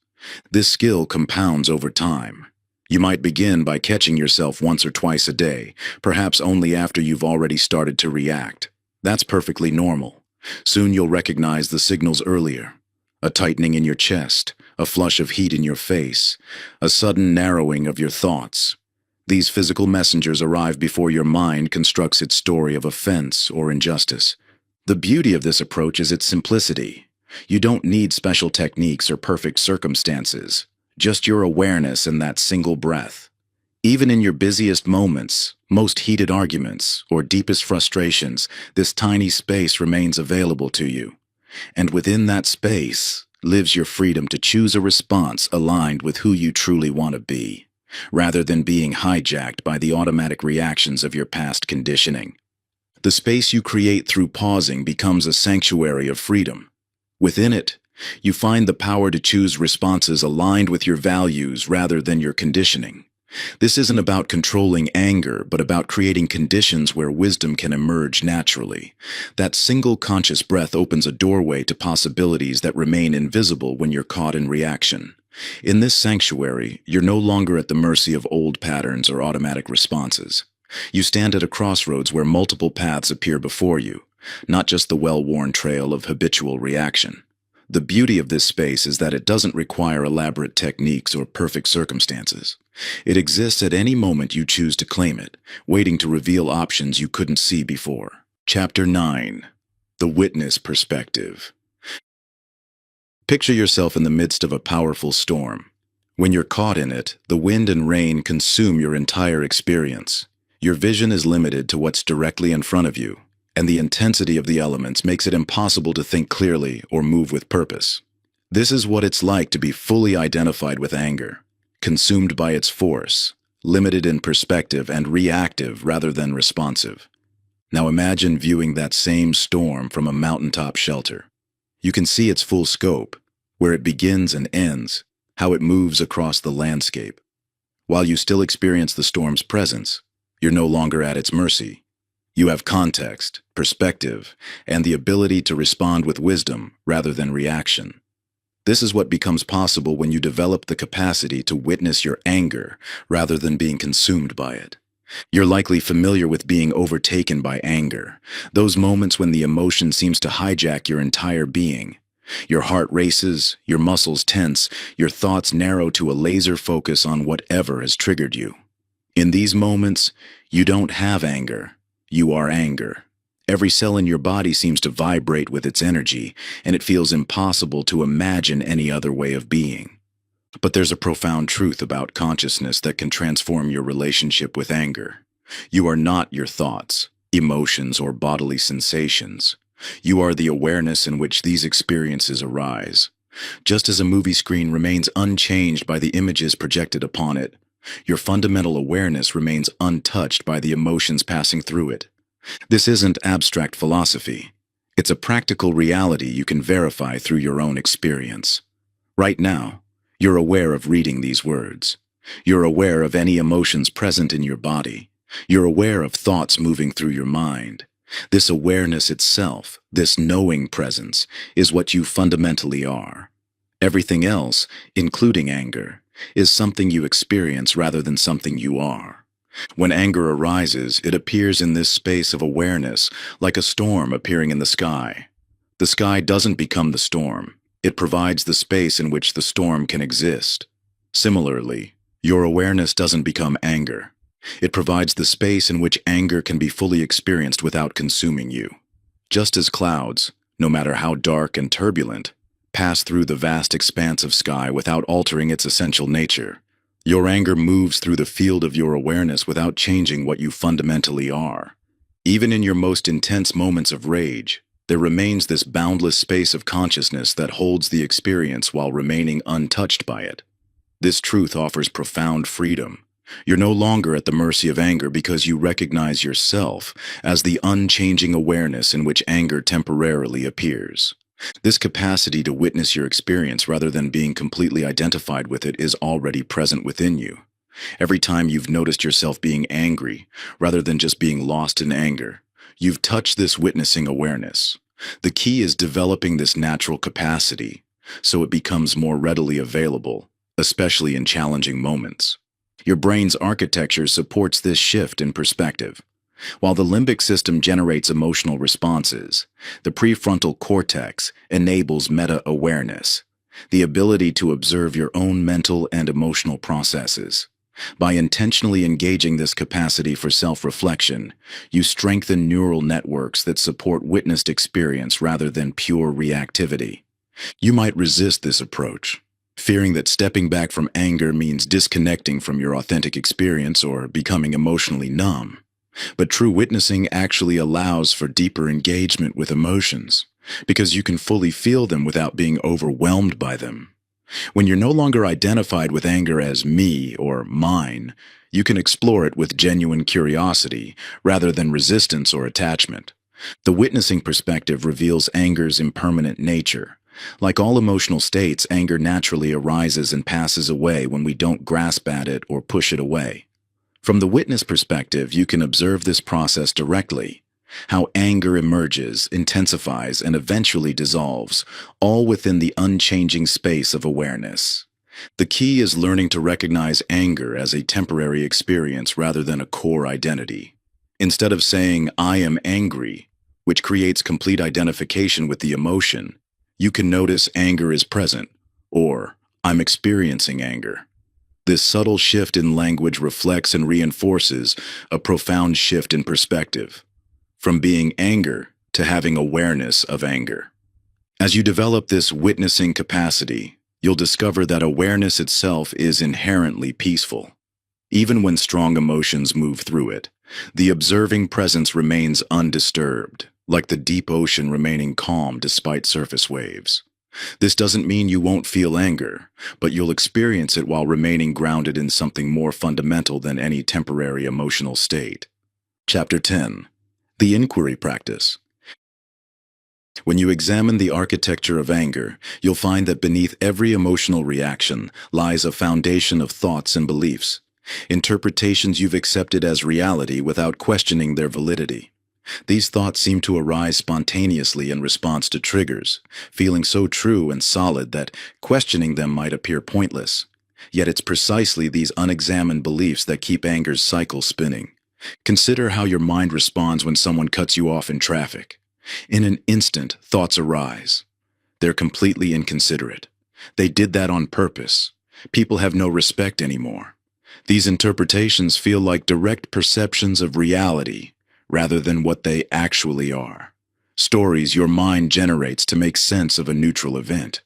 This skill compounds over time. You might begin by catching yourself once or twice a day, perhaps only after you've already started to react. That's perfectly normal. Soon you'll recognize the signals earlier. A tightening in your chest, a flush of heat in your face, a sudden narrowing of your thoughts. These physical messengers arrive before your mind constructs its story of offense or injustice. The beauty of this approach is its simplicity. You don't need special techniques or perfect circumstances, just your awareness and that single breath. Even in your busiest moments, most heated arguments, or deepest frustrations, this tiny space remains available to you. And within that space lives your freedom to choose a response aligned with who you truly want to be, rather than being hijacked by the automatic reactions of your past conditioning. The space you create through pausing becomes a sanctuary of freedom. Within it, you find the power to choose responses aligned with your values rather than your conditioning. This isn't about controlling anger, but about creating conditions where wisdom can emerge naturally. That single conscious breath opens a doorway to possibilities that remain invisible when you're caught in reaction. In this sanctuary, you're no longer at the mercy of old patterns or automatic responses. You stand at a crossroads where multiple paths appear before you, not just the well-worn trail of habitual reaction. The beauty of this space is that it doesn't require elaborate techniques or perfect circumstances. It exists at any moment you choose to claim it, waiting to reveal options you couldn't see before. Chapter 9. The Witness Perspective. Picture yourself in the midst of a powerful storm. When you're caught in it, the wind and rain consume your entire experience. Your vision is limited to what's directly in front of you, and the intensity of the elements makes it impossible to think clearly or move with purpose. This is what it's like to be fully identified with anger, consumed by its force, limited in perspective and reactive rather than responsive. Now imagine viewing that same storm from a mountaintop shelter. You can see its full scope, where it begins and ends, how it moves across the landscape. While you still experience the storm's presence, you're no longer at its mercy. You have context, perspective, and the ability to respond with wisdom rather than reaction. This is what becomes possible when you develop the capacity to witness your anger rather than being consumed by it. You're likely familiar with being overtaken by anger, those moments when the emotion seems to hijack your entire being. Your heart races, your muscles tense, your thoughts narrow to a laser focus on whatever has triggered you. In these moments, you don't have anger, you are anger. Every cell in your body seems to vibrate with its energy, and it feels impossible to imagine any other way of being. But there's a profound truth about consciousness that can transform your relationship with anger. You are not your thoughts, emotions, or bodily sensations. You are the awareness in which these experiences arise. Just as a movie screen remains unchanged by the images projected upon it, your fundamental awareness remains untouched by the emotions passing through it. This isn't abstract philosophy. It's a practical reality you can verify through your own experience. Right now, you're aware of reading these words. You're aware of any emotions present in your body. You're aware of thoughts moving through your mind. This awareness itself, this knowing presence, is what you fundamentally are. Everything else, including anger, is something you experience rather than something you are. When anger arises, it appears in this space of awareness, like a storm appearing in the sky. The sky doesn't become the storm. It provides the space in which the storm can exist. Similarly, your awareness doesn't become anger. It provides the space in which anger can be fully experienced without consuming you. Just as clouds, no matter how dark and turbulent, pass through the vast expanse of sky without altering its essential nature, your anger moves through the field of your awareness without changing what you fundamentally are. Even in your most intense moments of rage, there remains this boundless space of consciousness that holds the experience while remaining untouched by it. This truth offers profound freedom. You're no longer at the mercy of anger because you recognize yourself as the unchanging awareness in which anger temporarily appears. This capacity to witness your experience rather than being completely identified with it is already present within you. Every time you've noticed yourself being angry, rather than just being lost in anger, you've touched this witnessing awareness. The key is developing this natural capacity so it becomes more readily available, especially in challenging moments. Your brain's architecture supports this shift in perspective. While the limbic system generates emotional responses, the prefrontal cortex enables meta-awareness, the ability to observe your own mental and emotional processes. By intentionally engaging this capacity for self-reflection, you strengthen neural networks that support witnessed experience rather than pure reactivity. You might resist this approach, fearing that stepping back from anger means disconnecting from your authentic experience or becoming emotionally numb. But true witnessing actually allows for deeper engagement with emotions, because you can fully feel them without being overwhelmed by them. When you're no longer identified with anger as me or mine, you can explore it with genuine curiosity rather than resistance or attachment. The witnessing perspective reveals anger's impermanent nature. Like all emotional states, anger naturally arises and passes away when we don't grasp at it or push it away. From the witness perspective, you can observe this process directly, how anger emerges, intensifies, and eventually dissolves, all within the unchanging space of awareness. The key is learning to recognize anger as a temporary experience rather than a core identity. Instead of saying, "I am angry," which creates complete identification with the emotion, You can notice anger is present, or I'm experiencing anger. This subtle shift in language reflects and reinforces a profound shift in perspective, from being anger to having awareness of anger. As you develop this witnessing capacity, you'll discover that awareness itself is inherently peaceful. Even when strong emotions move through it, the observing presence remains undisturbed, like the deep ocean remaining calm despite surface waves. This doesn't mean you won't feel anger, but you'll experience it while remaining grounded in something more fundamental than any temporary emotional state. Chapter 10. The Inquiry Practice. When you examine the architecture of anger, you'll find that beneath every emotional reaction lies a foundation of thoughts and beliefs, interpretations you've accepted as reality without questioning their validity. These thoughts seem to arise spontaneously in response to triggers, feeling so true and solid that questioning them might appear pointless. Yet it's precisely these unexamined beliefs that keep anger's cycle spinning. Consider how your mind responds when someone cuts you off in traffic. In an instant, thoughts arise. They're completely inconsiderate. They did that on purpose. People have no respect anymore. These interpretations feel like direct perceptions of reality, rather than what they actually are. Stories your mind generates to make sense of a neutral event.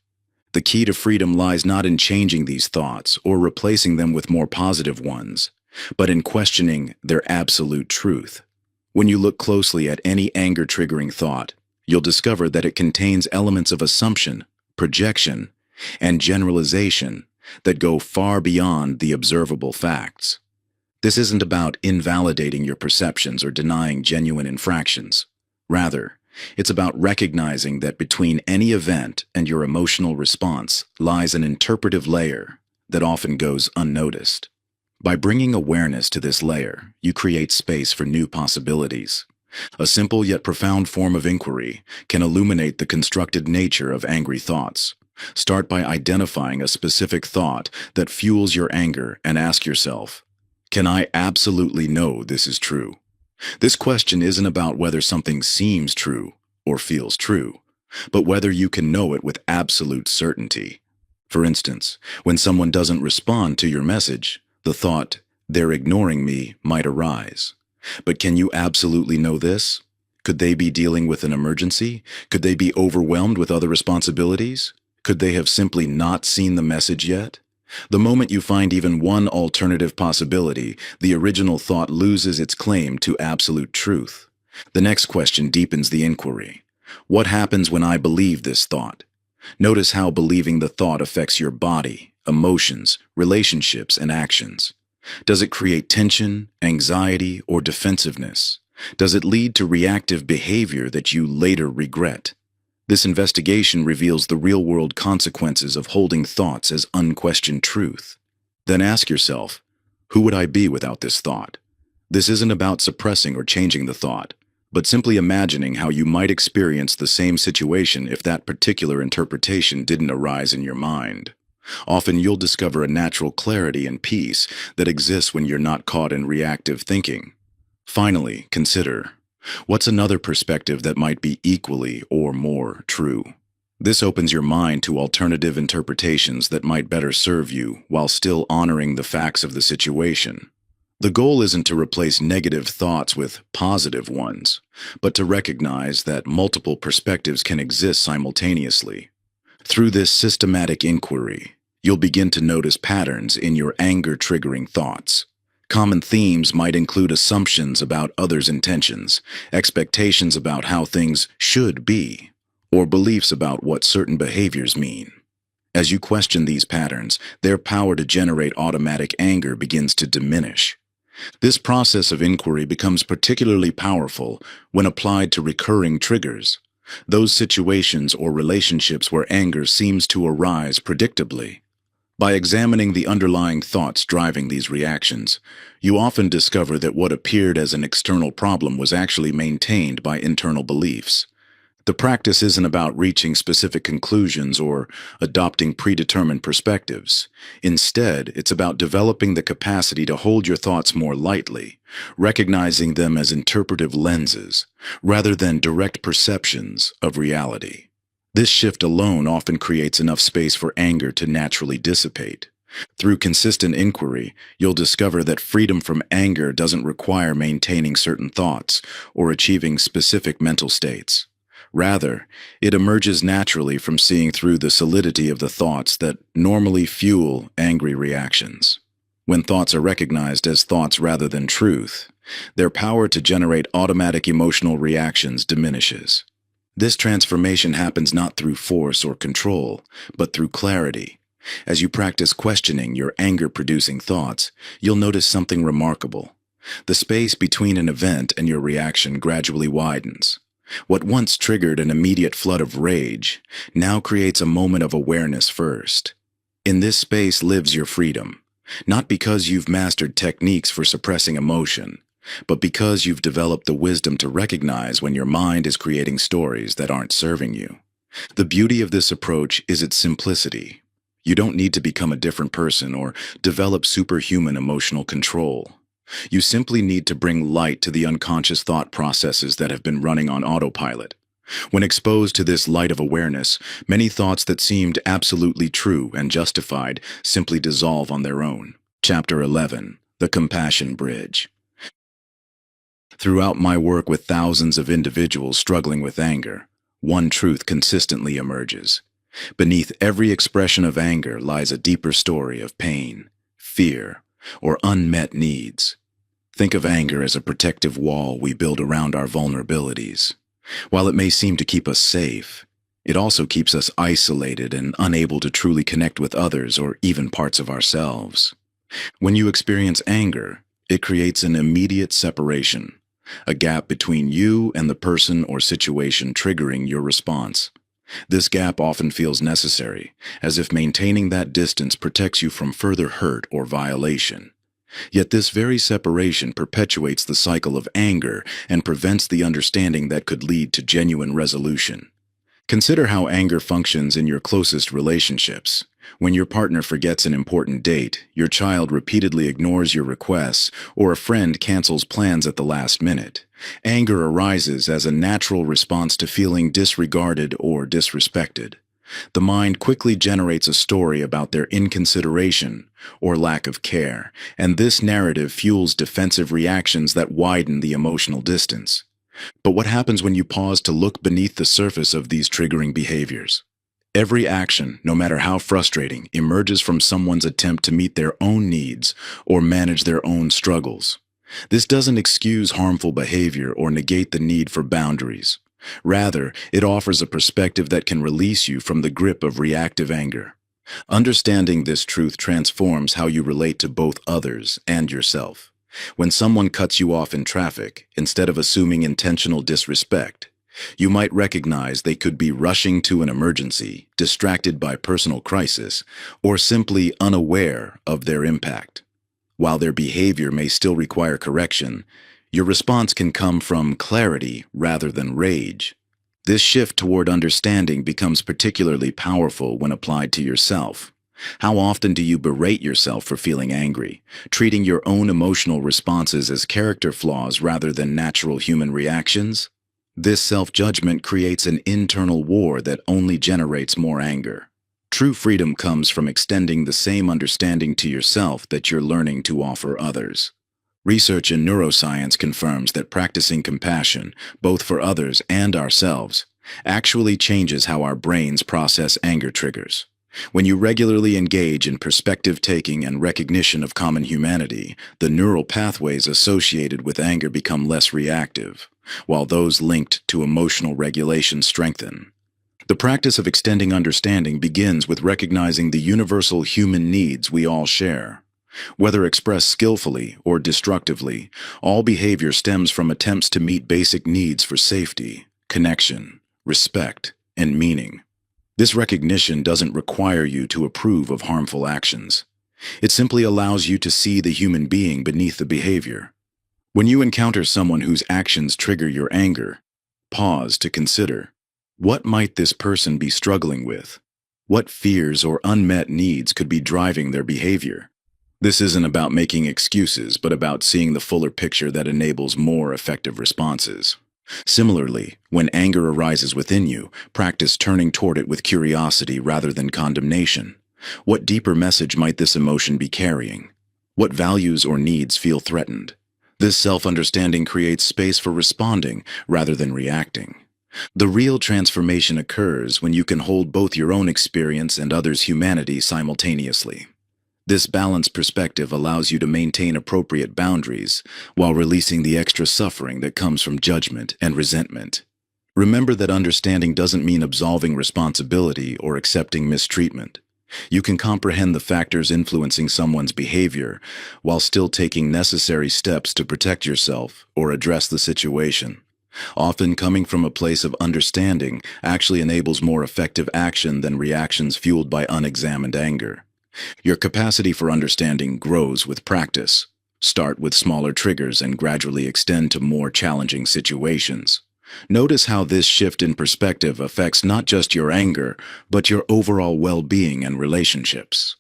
The key to freedom lies not in changing these thoughts or replacing them with more positive ones, but in questioning their absolute truth. When you look closely at any anger-triggering thought, you'll discover that it contains elements of assumption, projection, and generalization that go far beyond the observable facts. This isn't about invalidating your perceptions or denying genuine infractions. Rather, it's about recognizing that between any event and your emotional response lies an interpretive layer that often goes unnoticed. By bringing awareness to this layer, you create space for new possibilities. A simple yet profound form of inquiry can illuminate the constructed nature of angry thoughts. Start by identifying a specific thought that fuels your anger and ask yourself, can I absolutely know this is true? This question isn't about whether something seems true or feels true, but whether you can know it with absolute certainty. For instance, when someone doesn't respond to your message, the thought, they're ignoring me, might arise. But can you absolutely know this? Could they be dealing with an emergency? Could they be overwhelmed with other responsibilities? Could they have simply not seen the message yet? The moment you find even one alternative possibility, the original thought loses its claim to absolute truth. The next question deepens the inquiry. What happens when I believe this thought? Notice how believing the thought affects your body, emotions, relationships, and actions. Does it create tension, anxiety, or defensiveness? Does it lead to reactive behavior that you later regret? This investigation reveals the real-world consequences of holding thoughts as unquestioned truth. Then ask yourself, who would I be without this thought? This isn't about suppressing or changing the thought, but simply imagining how you might experience the same situation if that particular interpretation didn't arise in your mind. Often you'll discover a natural clarity and peace that exists when you're not caught in reactive thinking. Finally, consider, what's another perspective that might be equally or more true? This opens your mind to alternative interpretations that might better serve you while still honoring the facts of the situation. The goal isn't to replace negative thoughts with positive ones, but to recognize that multiple perspectives can exist simultaneously. Through this systematic inquiry, you'll begin to notice patterns in your anger-triggering thoughts. Common themes might include assumptions about others' intentions, expectations about how things should be, or beliefs about what certain behaviors mean. As you question these patterns, their power to generate automatic anger begins to diminish. This process of inquiry becomes particularly powerful when applied to recurring triggers, those situations or relationships where anger seems to arise predictably. By examining the underlying thoughts driving these reactions, you often discover that what appeared as an external problem was actually maintained by internal beliefs. The practice isn't about reaching specific conclusions or adopting predetermined perspectives. Instead, it's about developing the capacity to hold your thoughts more lightly, recognizing them as interpretive lenses, rather than direct perceptions of reality. This shift alone often creates enough space for anger to naturally dissipate. Through consistent inquiry, you'll discover that freedom from anger doesn't require maintaining certain thoughts or achieving specific mental states. Rather, it emerges naturally from seeing through the solidity of the thoughts that normally fuel angry reactions. When thoughts are recognized as thoughts rather than truth, their power to generate automatic emotional reactions diminishes. This transformation happens not through force or control, but through clarity. As you practice questioning your anger-producing thoughts, you'll notice something remarkable. The space between an event and your reaction gradually widens. What once triggered an immediate flood of rage now creates a moment of awareness first. In this space lives your freedom, not because you've mastered techniques for suppressing emotion, but because you've developed the wisdom to recognize when your mind is creating stories that aren't serving you. The beauty of this approach is its simplicity. You don't need to become a different person or develop superhuman emotional control. You simply need to bring light to the unconscious thought processes that have been running on autopilot. When exposed to this light of awareness, many thoughts that seemed absolutely true and justified simply dissolve on their own. Chapter 11. The Compassion Bridge. Throughout my work with thousands of individuals struggling with anger, one truth consistently emerges. Beneath every expression of anger lies a deeper story of pain, fear, or unmet needs. Think of anger as a protective wall we build around our vulnerabilities. While it may seem to keep us safe, it also keeps us isolated and unable to truly connect with others or even parts of ourselves. When you experience anger, it creates an immediate separation, a gap between you and the person or situation triggering your response. This gap often feels necessary, as if maintaining that distance protects you from further hurt or violation. Yet this very separation perpetuates the cycle of anger and prevents the understanding that could lead to genuine resolution. Consider how anger functions in your closest relationships. When your partner forgets an important date, your child repeatedly ignores your requests, or a friend cancels plans at the last minute, anger arises as a natural response to feeling disregarded or disrespected. The mind quickly generates a story about their inconsideration or lack of care, and this narrative fuels defensive reactions that widen the emotional distance. But what happens when you pause to look beneath the surface of these triggering behaviors? Every action, no matter how frustrating, emerges from someone's attempt to meet their own needs or manage their own struggles. This doesn't excuse harmful behavior or negate the need for boundaries. Rather, it offers a perspective that can release you from the grip of reactive anger. Understanding this truth transforms how you relate to both others and yourself. When someone cuts you off in traffic, instead of assuming intentional disrespect, you might recognize they could be rushing to an emergency, distracted by personal crisis, or simply unaware of their impact. While their behavior may still require correction, your response can come from clarity rather than rage. This shift toward understanding becomes particularly powerful when applied to yourself. How often do you berate yourself for feeling angry, treating your own emotional responses as character flaws rather than natural human reactions? This self-judgment creates an internal war that only generates more anger. True freedom comes from extending the same understanding to yourself that you're learning to offer others. Research in neuroscience confirms that practicing compassion, both for others and ourselves, actually changes how our brains process anger triggers. When you regularly engage in perspective-taking and recognition of common humanity, the neural pathways associated with anger become less reactive, while those linked to emotional regulation strengthen. The practice of extending understanding begins with recognizing the universal human needs we all share. Whether expressed skillfully or destructively, all behavior stems from attempts to meet basic needs for safety, connection, respect, and meaning. This recognition doesn't require you to approve of harmful actions. It simply allows you to see the human being beneath the behavior. When you encounter someone whose actions trigger your anger, pause to consider, what might this person be struggling with? What fears or unmet needs could be driving their behavior? This isn't about making excuses, but about seeing the fuller picture that enables more effective responses. Similarly, when anger arises within you, practice turning toward it with curiosity rather than condemnation. What deeper message might this emotion be carrying? What values or needs feel threatened? This self-understanding creates space for responding rather than reacting. The real transformation occurs when you can hold both your own experience and others' humanity simultaneously. This balanced perspective allows you to maintain appropriate boundaries while releasing the extra suffering that comes from judgment and resentment. Remember that understanding doesn't mean absolving responsibility or accepting mistreatment. You can comprehend the factors influencing someone's behavior while still taking necessary steps to protect yourself or address the situation. Often coming from a place of understanding actually enables more effective action than reactions fueled by unexamined anger. Your capacity for understanding grows with practice. Start with smaller triggers and gradually extend to more challenging situations. Notice how this shift in perspective affects not just your anger, but your overall well-being and relationships.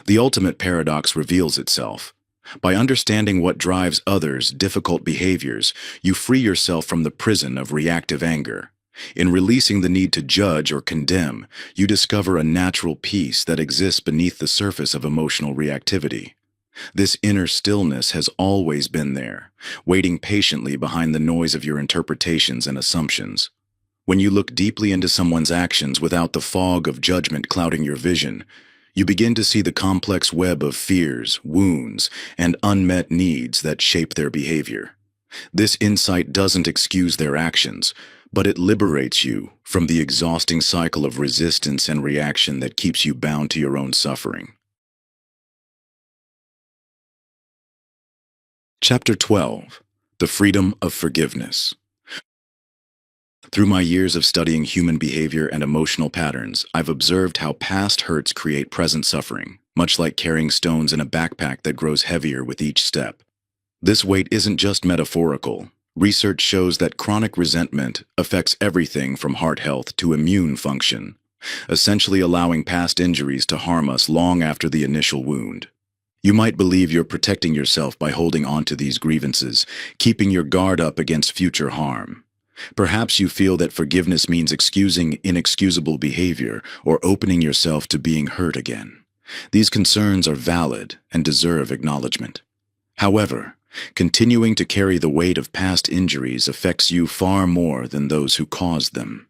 The ultimate paradox reveals itself. By understanding what drives others' difficult behaviors, you free yourself from the prison of reactive anger. In releasing the need to judge or condemn, you discover a natural peace that exists beneath the surface of emotional reactivity. This inner stillness has always been there, waiting patiently behind the noise of your interpretations and assumptions. When you look deeply into someone's actions without the fog of judgment clouding your vision, you begin to see the complex web of fears, wounds, and unmet needs that shape their behavior. This insight doesn't excuse their actions, but it liberates you from the exhausting cycle of resistance and reaction that keeps you bound to your own suffering. Chapter 12. The Freedom of Forgiveness. Through my years of studying human behavior and emotional patterns, I've observed how past hurts create present suffering, much like carrying stones in a backpack that grows heavier with each step. This weight isn't just metaphorical. Research shows that chronic resentment affects everything from heart health to immune function, essentially allowing past injuries to harm us long after the initial wound. You might believe you're protecting yourself by holding on to these grievances, keeping your guard up against future harm. Perhaps you feel that forgiveness means excusing inexcusable behavior or opening yourself to being hurt again. These concerns are valid and deserve acknowledgement. However, continuing to carry the weight of past injuries affects you far more than those who caused them.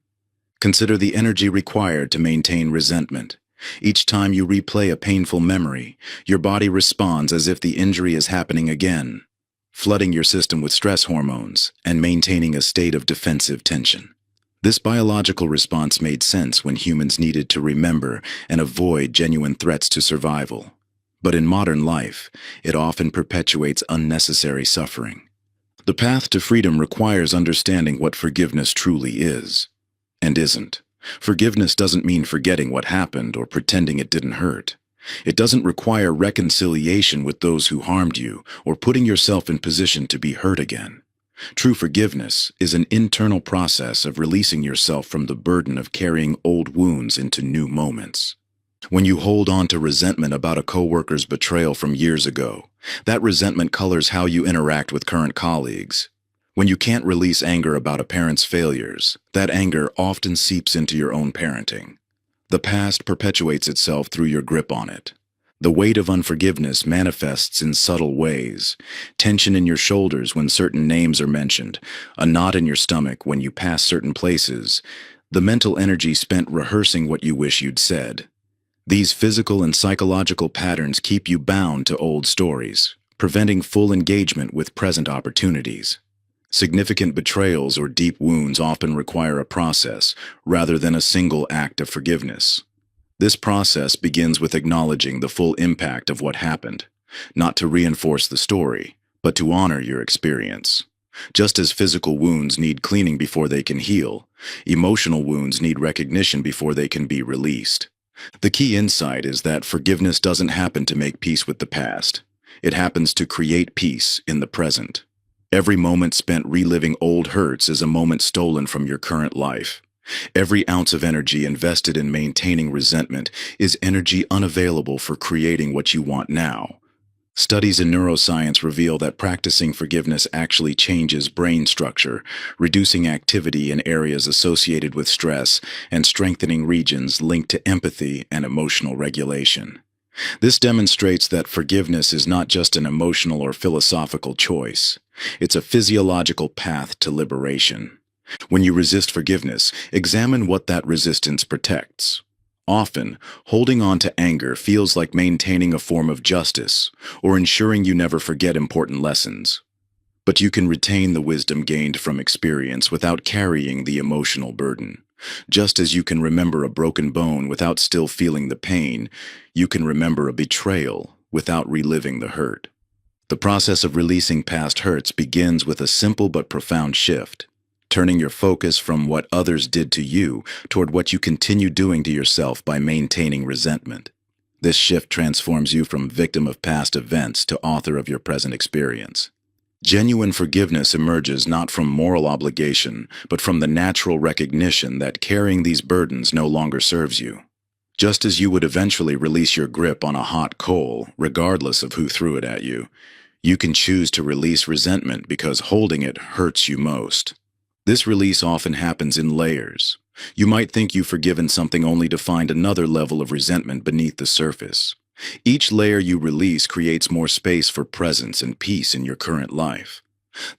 Consider the energy required to maintain resentment. Each time you replay a painful memory, your body responds as if the injury is happening again, flooding your system with stress hormones and maintaining a state of defensive tension. This biological response made sense when humans needed to remember and avoid genuine threats to survival. But in modern life, it often perpetuates unnecessary suffering. The path to freedom requires understanding what forgiveness truly is and isn't. Forgiveness doesn't mean forgetting what happened or pretending it didn't hurt. It doesn't require reconciliation with those who harmed you or putting yourself in position to be hurt again. True forgiveness is an internal process of releasing yourself from the burden of carrying old wounds into new moments. When you hold on to resentment about a coworker's betrayal from years ago, that resentment colors how you interact with current colleagues. When you can't release anger about a parent's failures, that anger often seeps into your own parenting. The past perpetuates itself through your grip on it. The weight of unforgiveness manifests in subtle ways: tension in your shoulders when certain names are mentioned, a knot in your stomach when you pass certain places, the mental energy spent rehearsing what you wish you'd said. These physical and psychological patterns keep you bound to old stories, preventing full engagement with present opportunities. Significant betrayals or deep wounds often require a process rather than a single act of forgiveness. This process begins with acknowledging the full impact of what happened, not to reinforce the story, but to honor your experience. Just as physical wounds need cleaning before they can heal, emotional wounds need recognition before they can be released. The key insight is that forgiveness doesn't happen to make peace with the past. It happens to create peace in the present. Every moment spent reliving old hurts is a moment stolen from your current life. Every ounce of energy invested in maintaining resentment is energy unavailable for creating what you want now. Studies in neuroscience reveal that practicing forgiveness actually changes brain structure, reducing activity in areas associated with stress and strengthening regions linked to empathy and emotional regulation. This demonstrates that forgiveness is not just an emotional or philosophical choice. It's a physiological path to liberation. When you resist forgiveness, examine what that resistance protects. Often, holding on to anger feels like maintaining a form of justice or ensuring you never forget important lessons. But you can retain the wisdom gained from experience without carrying the emotional burden. Just as you can remember a broken bone without still feeling the pain, you can remember a betrayal without reliving the hurt. The process of releasing past hurts begins with a simple but profound shift. Turning your focus from what others did to you toward what you continue doing to yourself by maintaining resentment. This shift transforms you from victim of past events to author of your present experience. Genuine forgiveness emerges not from moral obligation, but from the natural recognition that carrying these burdens no longer serves you. Just as you would eventually release your grip on a hot coal, regardless of who threw it at you, you can choose to release resentment because holding it hurts you most. This release often happens in layers. You might think you've forgiven something only to find another level of resentment beneath the surface. Each layer you release creates more space for presence and peace in your current life.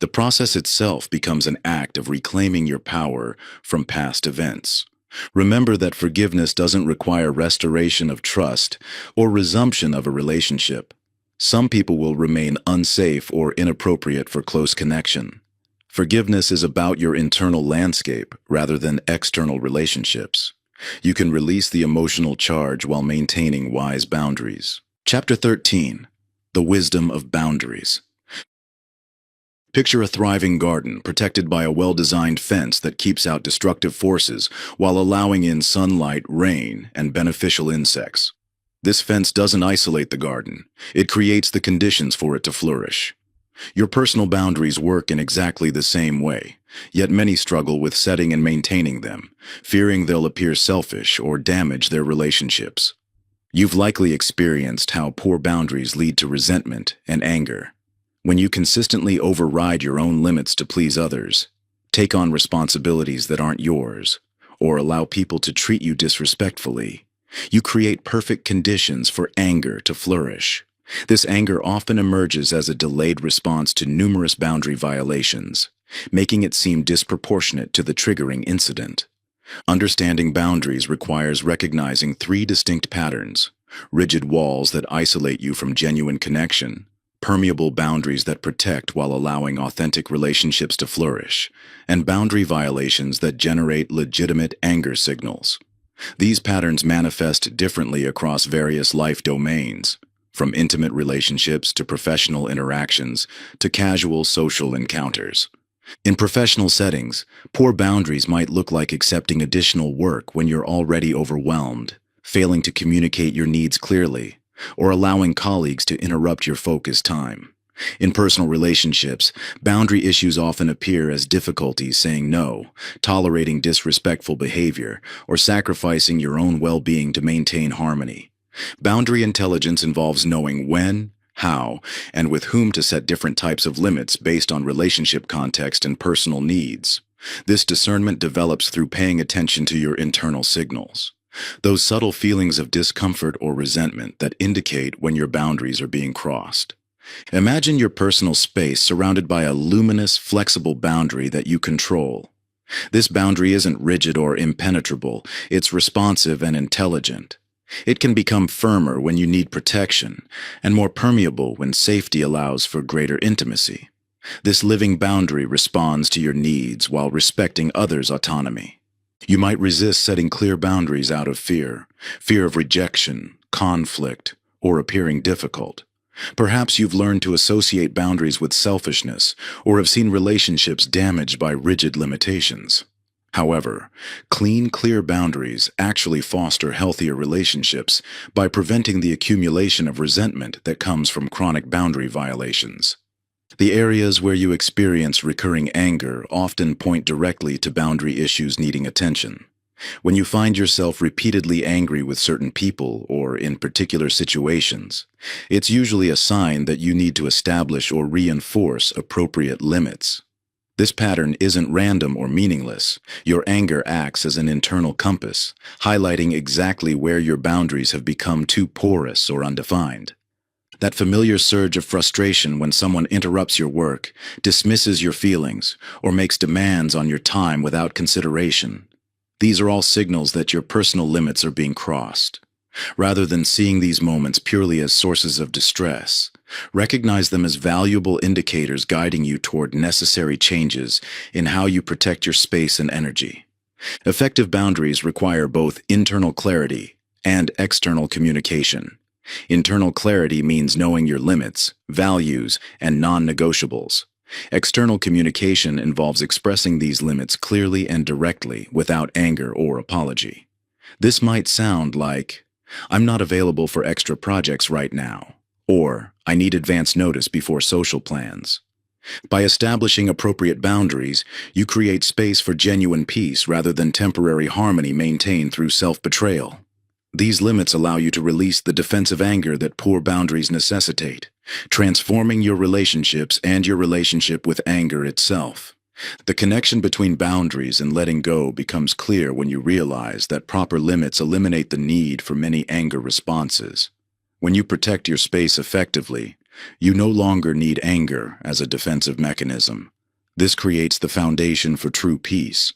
The process itself becomes an act of reclaiming your power from past events. Remember that forgiveness doesn't require restoration of trust or resumption of a relationship. Some people will remain unsafe or inappropriate for close connection. Forgiveness is about your internal landscape rather than external relationships. You can release the emotional charge while maintaining wise boundaries. Chapter 13. The Wisdom of Boundaries. Picture a thriving garden protected by a well-designed fence that keeps out destructive forces while allowing in sunlight, rain, and beneficial insects. This fence doesn't isolate the garden. It creates the conditions for it to flourish. Your personal boundaries work in exactly the same way, yet many struggle with setting and maintaining them, fearing they'll appear selfish or damage their relationships. You've likely experienced how poor boundaries lead to resentment and anger. When you consistently override your own limits to please others, take on responsibilities that aren't yours, or allow people to treat you disrespectfully, you create perfect conditions for anger to flourish. This anger often emerges as a delayed response to numerous boundary violations, making it seem disproportionate to the triggering incident. Understanding boundaries requires recognizing three distinct patterns: rigid walls that isolate you from genuine connection, permeable boundaries that protect while allowing authentic relationships to flourish, and boundary violations that generate legitimate anger signals. These patterns manifest differently across various life domains, from intimate relationships to professional interactions to casual social encounters. In professional settings, poor boundaries might look like accepting additional work when you're already overwhelmed, failing to communicate your needs clearly, or allowing colleagues to interrupt your focus time. In personal relationships, boundary issues often appear as difficulties saying no, tolerating disrespectful behavior, or sacrificing your own well-being to maintain harmony. Boundary intelligence involves knowing when, how, and with whom to set different types of limits based on relationship context and personal needs. This discernment develops through paying attention to your internal signals, those subtle feelings of discomfort or resentment that indicate when your boundaries are being crossed. Imagine your personal space surrounded by a luminous, flexible boundary that you control. This boundary isn't rigid or impenetrable, it's responsive and intelligent. It can become firmer when you need protection, and more permeable when safety allows for greater intimacy. This living boundary responds to your needs while respecting others' autonomy. You might resist setting clear boundaries out of fear of rejection, conflict, or appearing difficult. Perhaps you've learned to associate boundaries with selfishness, or have seen relationships damaged by rigid limitations. However, clear boundaries actually foster healthier relationships by preventing the accumulation of resentment that comes from chronic boundary violations. The areas where you experience recurring anger often point directly to boundary issues needing attention. When you find yourself repeatedly angry with certain people or in particular situations, it's usually a sign that you need to establish or reinforce appropriate limits. This pattern isn't random or meaningless. Your anger acts as an internal compass, highlighting exactly where your boundaries have become too porous or undefined. That familiar surge of frustration when someone interrupts your work, dismisses your feelings, or makes demands on your time without consideration. These are all signals that your personal limits are being crossed. Rather than seeing these moments purely as sources of distress, recognize them as valuable indicators guiding you toward necessary changes in how you protect your space and energy. Effective boundaries require both internal clarity and external communication. Internal clarity means knowing your limits, values, and non-negotiables. External communication involves expressing these limits clearly and directly without anger or apology. This might sound like, "I'm not available for extra projects right now," or "I need advance notice before social plans." By establishing appropriate boundaries, you create space for genuine peace rather than temporary harmony maintained through self-betrayal. These limits allow you to release the defensive anger that poor boundaries necessitate, transforming your relationships and your relationship with anger itself. The connection between boundaries and letting go becomes clear when you realize that proper limits eliminate the need for many anger responses. When you protect your space effectively, you no longer need anger as a defensive mechanism. This creates the foundation for true peace,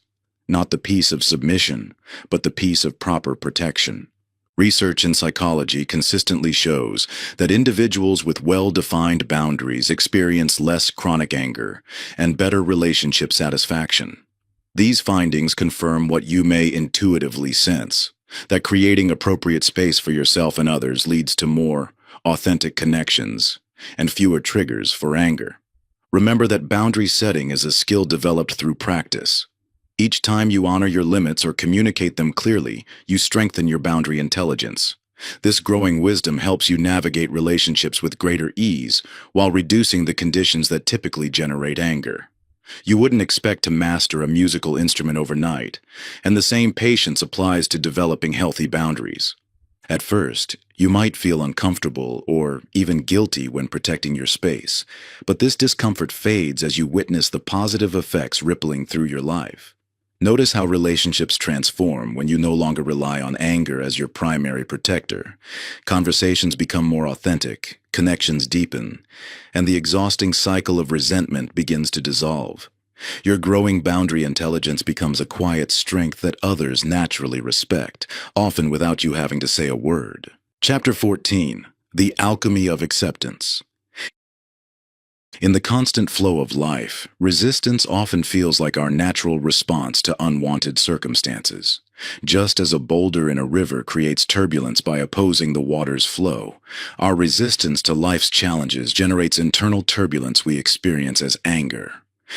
not the peace of submission, but the peace of proper protection. Research in psychology consistently shows that individuals with well-defined boundaries experience less chronic anger and better relationship satisfaction. These findings confirm what you may intuitively sense, that creating appropriate space for yourself and others leads to more authentic connections and fewer triggers for anger. Remember that boundary setting is a skill developed through practice. Each time you honor your limits or communicate them clearly, you strengthen your boundary intelligence. This growing wisdom helps you navigate relationships with greater ease while reducing the conditions that typically generate anger. You wouldn't expect to master a musical instrument overnight, and the same patience applies to developing healthy boundaries. At first, you might feel uncomfortable or even guilty when protecting your space, but this discomfort fades as you witness the positive effects rippling through your life. Notice how relationships transform when you no longer rely on anger as your primary protector. Conversations become more authentic, connections deepen, and the exhausting cycle of resentment begins to dissolve. Your growing boundary intelligence becomes a quiet strength that others naturally respect, often without you having to say a word. Chapter 14. The Alchemy of Acceptance. In the constant flow of life, resistance often feels like our natural response to unwanted circumstances. Just as a boulder in a river creates turbulence by opposing the water's flow, our resistance to life's challenges generates internal turbulence we experience as anger.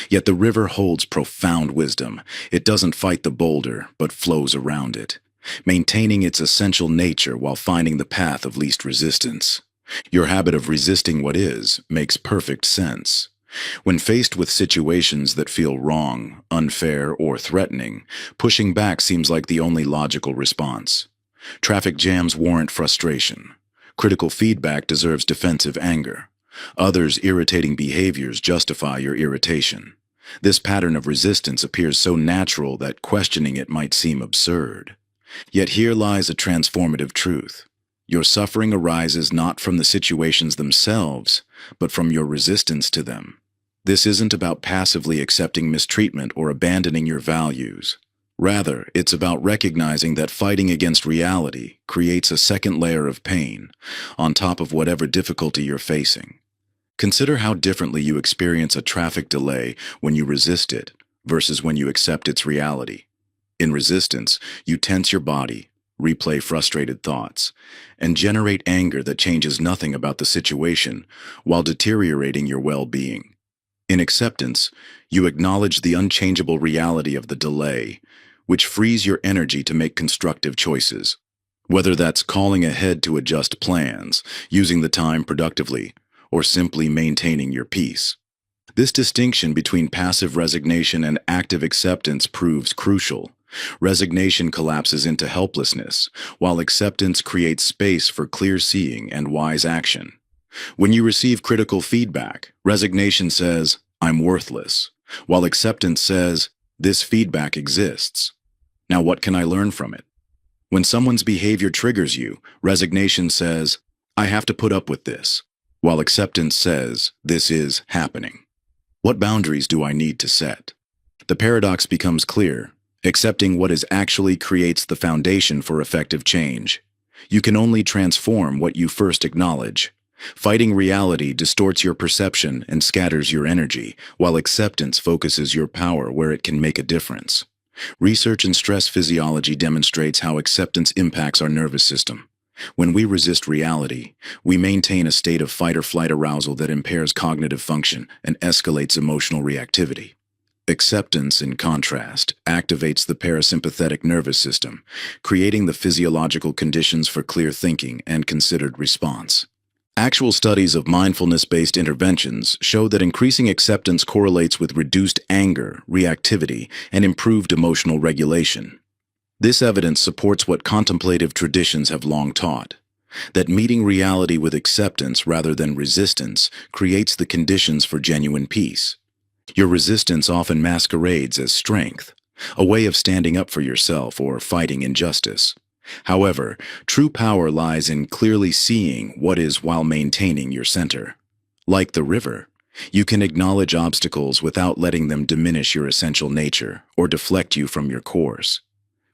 Yet the river holds profound wisdom. It doesn't fight the boulder, but flows around it, maintaining its essential nature while finding the path of least resistance. Your habit of resisting what is makes perfect sense. When faced with situations that feel wrong, unfair, or threatening, pushing back seems like the only logical response. Traffic jams warrant frustration. Critical feedback deserves defensive anger. Others' irritating behaviors justify your irritation. This pattern of resistance appears so natural that questioning it might seem absurd. Yet here lies a transformative truth. Your suffering arises not from the situations themselves, but from your resistance to them. This isn't about passively accepting mistreatment or abandoning your values. Rather, it's about recognizing that fighting against reality creates a second layer of pain, on top of whatever difficulty you're facing. Consider how differently you experience a traffic delay when you resist it versus when you accept its reality. In resistance, you tense your body, replay frustrated thoughts, and generate anger that changes nothing about the situation while deteriorating your well-being. In acceptance, you acknowledge the unchangeable reality of the delay, which frees your energy to make constructive choices. Whether that's calling ahead to adjust plans, using the time productively, or simply maintaining your peace. This distinction between passive resignation and active acceptance proves crucial. Resignation collapses into helplessness, while acceptance creates space for clear seeing and wise action. When you receive critical feedback, resignation says, "I'm worthless," while acceptance says, "This feedback exists. Now what can I learn from it?" When someone's behavior triggers you, resignation says, "I have to put up with this," while acceptance says, "This is happening." What boundaries do I need to set? The paradox becomes clear. Accepting what is actually creates the foundation for effective change. You can only transform what you first acknowledge. Fighting reality distorts your perception and scatters your energy, while acceptance focuses your power where it can make a difference. Research in stress physiology demonstrates how acceptance impacts our nervous system. When we resist reality, we maintain a state of fight-or-flight arousal that impairs cognitive function and escalates emotional reactivity. Acceptance, in contrast, activates the parasympathetic nervous system, creating the physiological conditions for clear thinking and considered response. Actual studies of mindfulness-based interventions show that increasing acceptance correlates with reduced anger, reactivity, and improved emotional regulation. This evidence supports what contemplative traditions have long taught, that meeting reality with acceptance rather than resistance creates the conditions for genuine peace. Your resistance often masquerades as strength, a way of standing up for yourself or fighting injustice. However, true power lies in clearly seeing what is while maintaining your center. Like the river, you can acknowledge obstacles without letting them diminish your essential nature or deflect you from your course.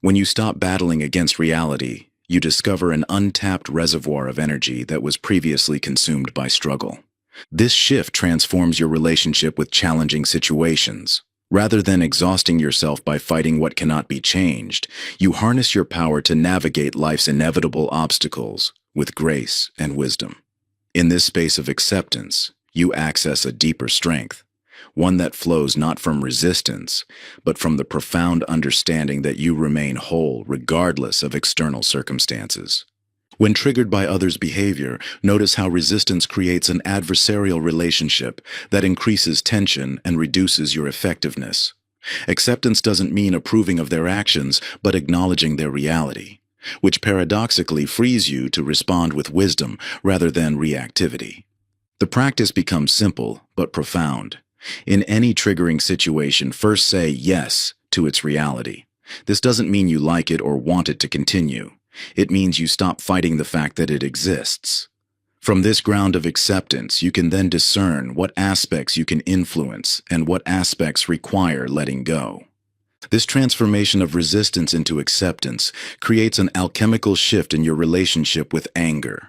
When you stop battling against reality, you discover an untapped reservoir of energy that was previously consumed by struggle. This shift transforms your relationship with challenging situations. Rather than exhausting yourself by fighting what cannot be changed, you harness your power to navigate life's inevitable obstacles with grace and wisdom. In this space of acceptance, you access a deeper strength, one that flows not from resistance, but from the profound understanding that you remain whole regardless of external circumstances. When triggered by others' behavior, notice how resistance creates an adversarial relationship that increases tension and reduces your effectiveness. Acceptance doesn't mean approving of their actions, but acknowledging their reality, which paradoxically frees you to respond with wisdom rather than reactivity. The practice becomes simple but profound. In any triggering situation, first say yes to its reality. This doesn't mean you like it or want it to continue. It means you stop fighting the fact that it exists. From this ground of acceptance, you can then discern what aspects you can influence and what aspects require letting go. This transformation of resistance into acceptance creates an alchemical shift in your relationship with anger.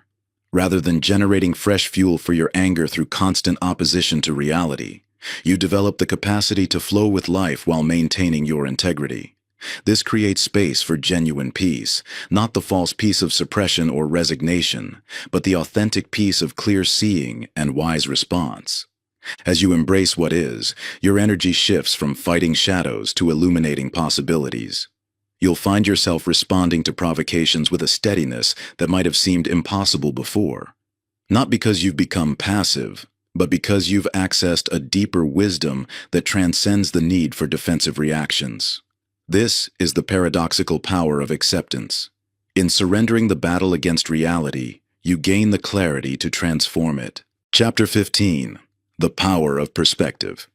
Rather than generating fresh fuel for your anger through constant opposition to reality, you develop the capacity to flow with life while maintaining your integrity. This creates space for genuine peace, not the false peace of suppression or resignation, but the authentic peace of clear seeing and wise response. As you embrace what is, your energy shifts from fighting shadows to illuminating possibilities. You'll find yourself responding to provocations with a steadiness that might have seemed impossible before. Not because you've become passive, but because you've accessed a deeper wisdom that transcends the need for defensive reactions. This is the paradoxical power of acceptance. In surrendering the battle against reality, you gain the clarity to transform it. Chapter 15. The Power of Perspective.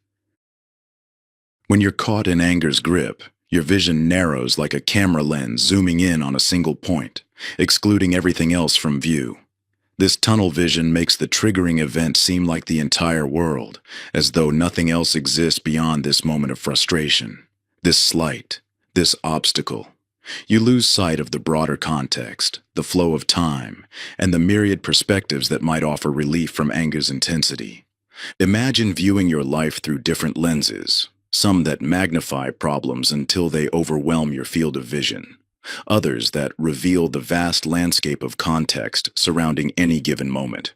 When you're caught in anger's grip, your vision narrows like a camera lens zooming in on a single point, excluding everything else from view. This tunnel vision makes the triggering event seem like the entire world, as though nothing else exists beyond this moment of frustration. This slight, this obstacle. You lose sight of the broader context, the flow of time, and the myriad perspectives that might offer relief from anger's intensity. Imagine viewing your life through different lenses, some that magnify problems until they overwhelm your field of vision, others that reveal the vast landscape of context surrounding any given moment.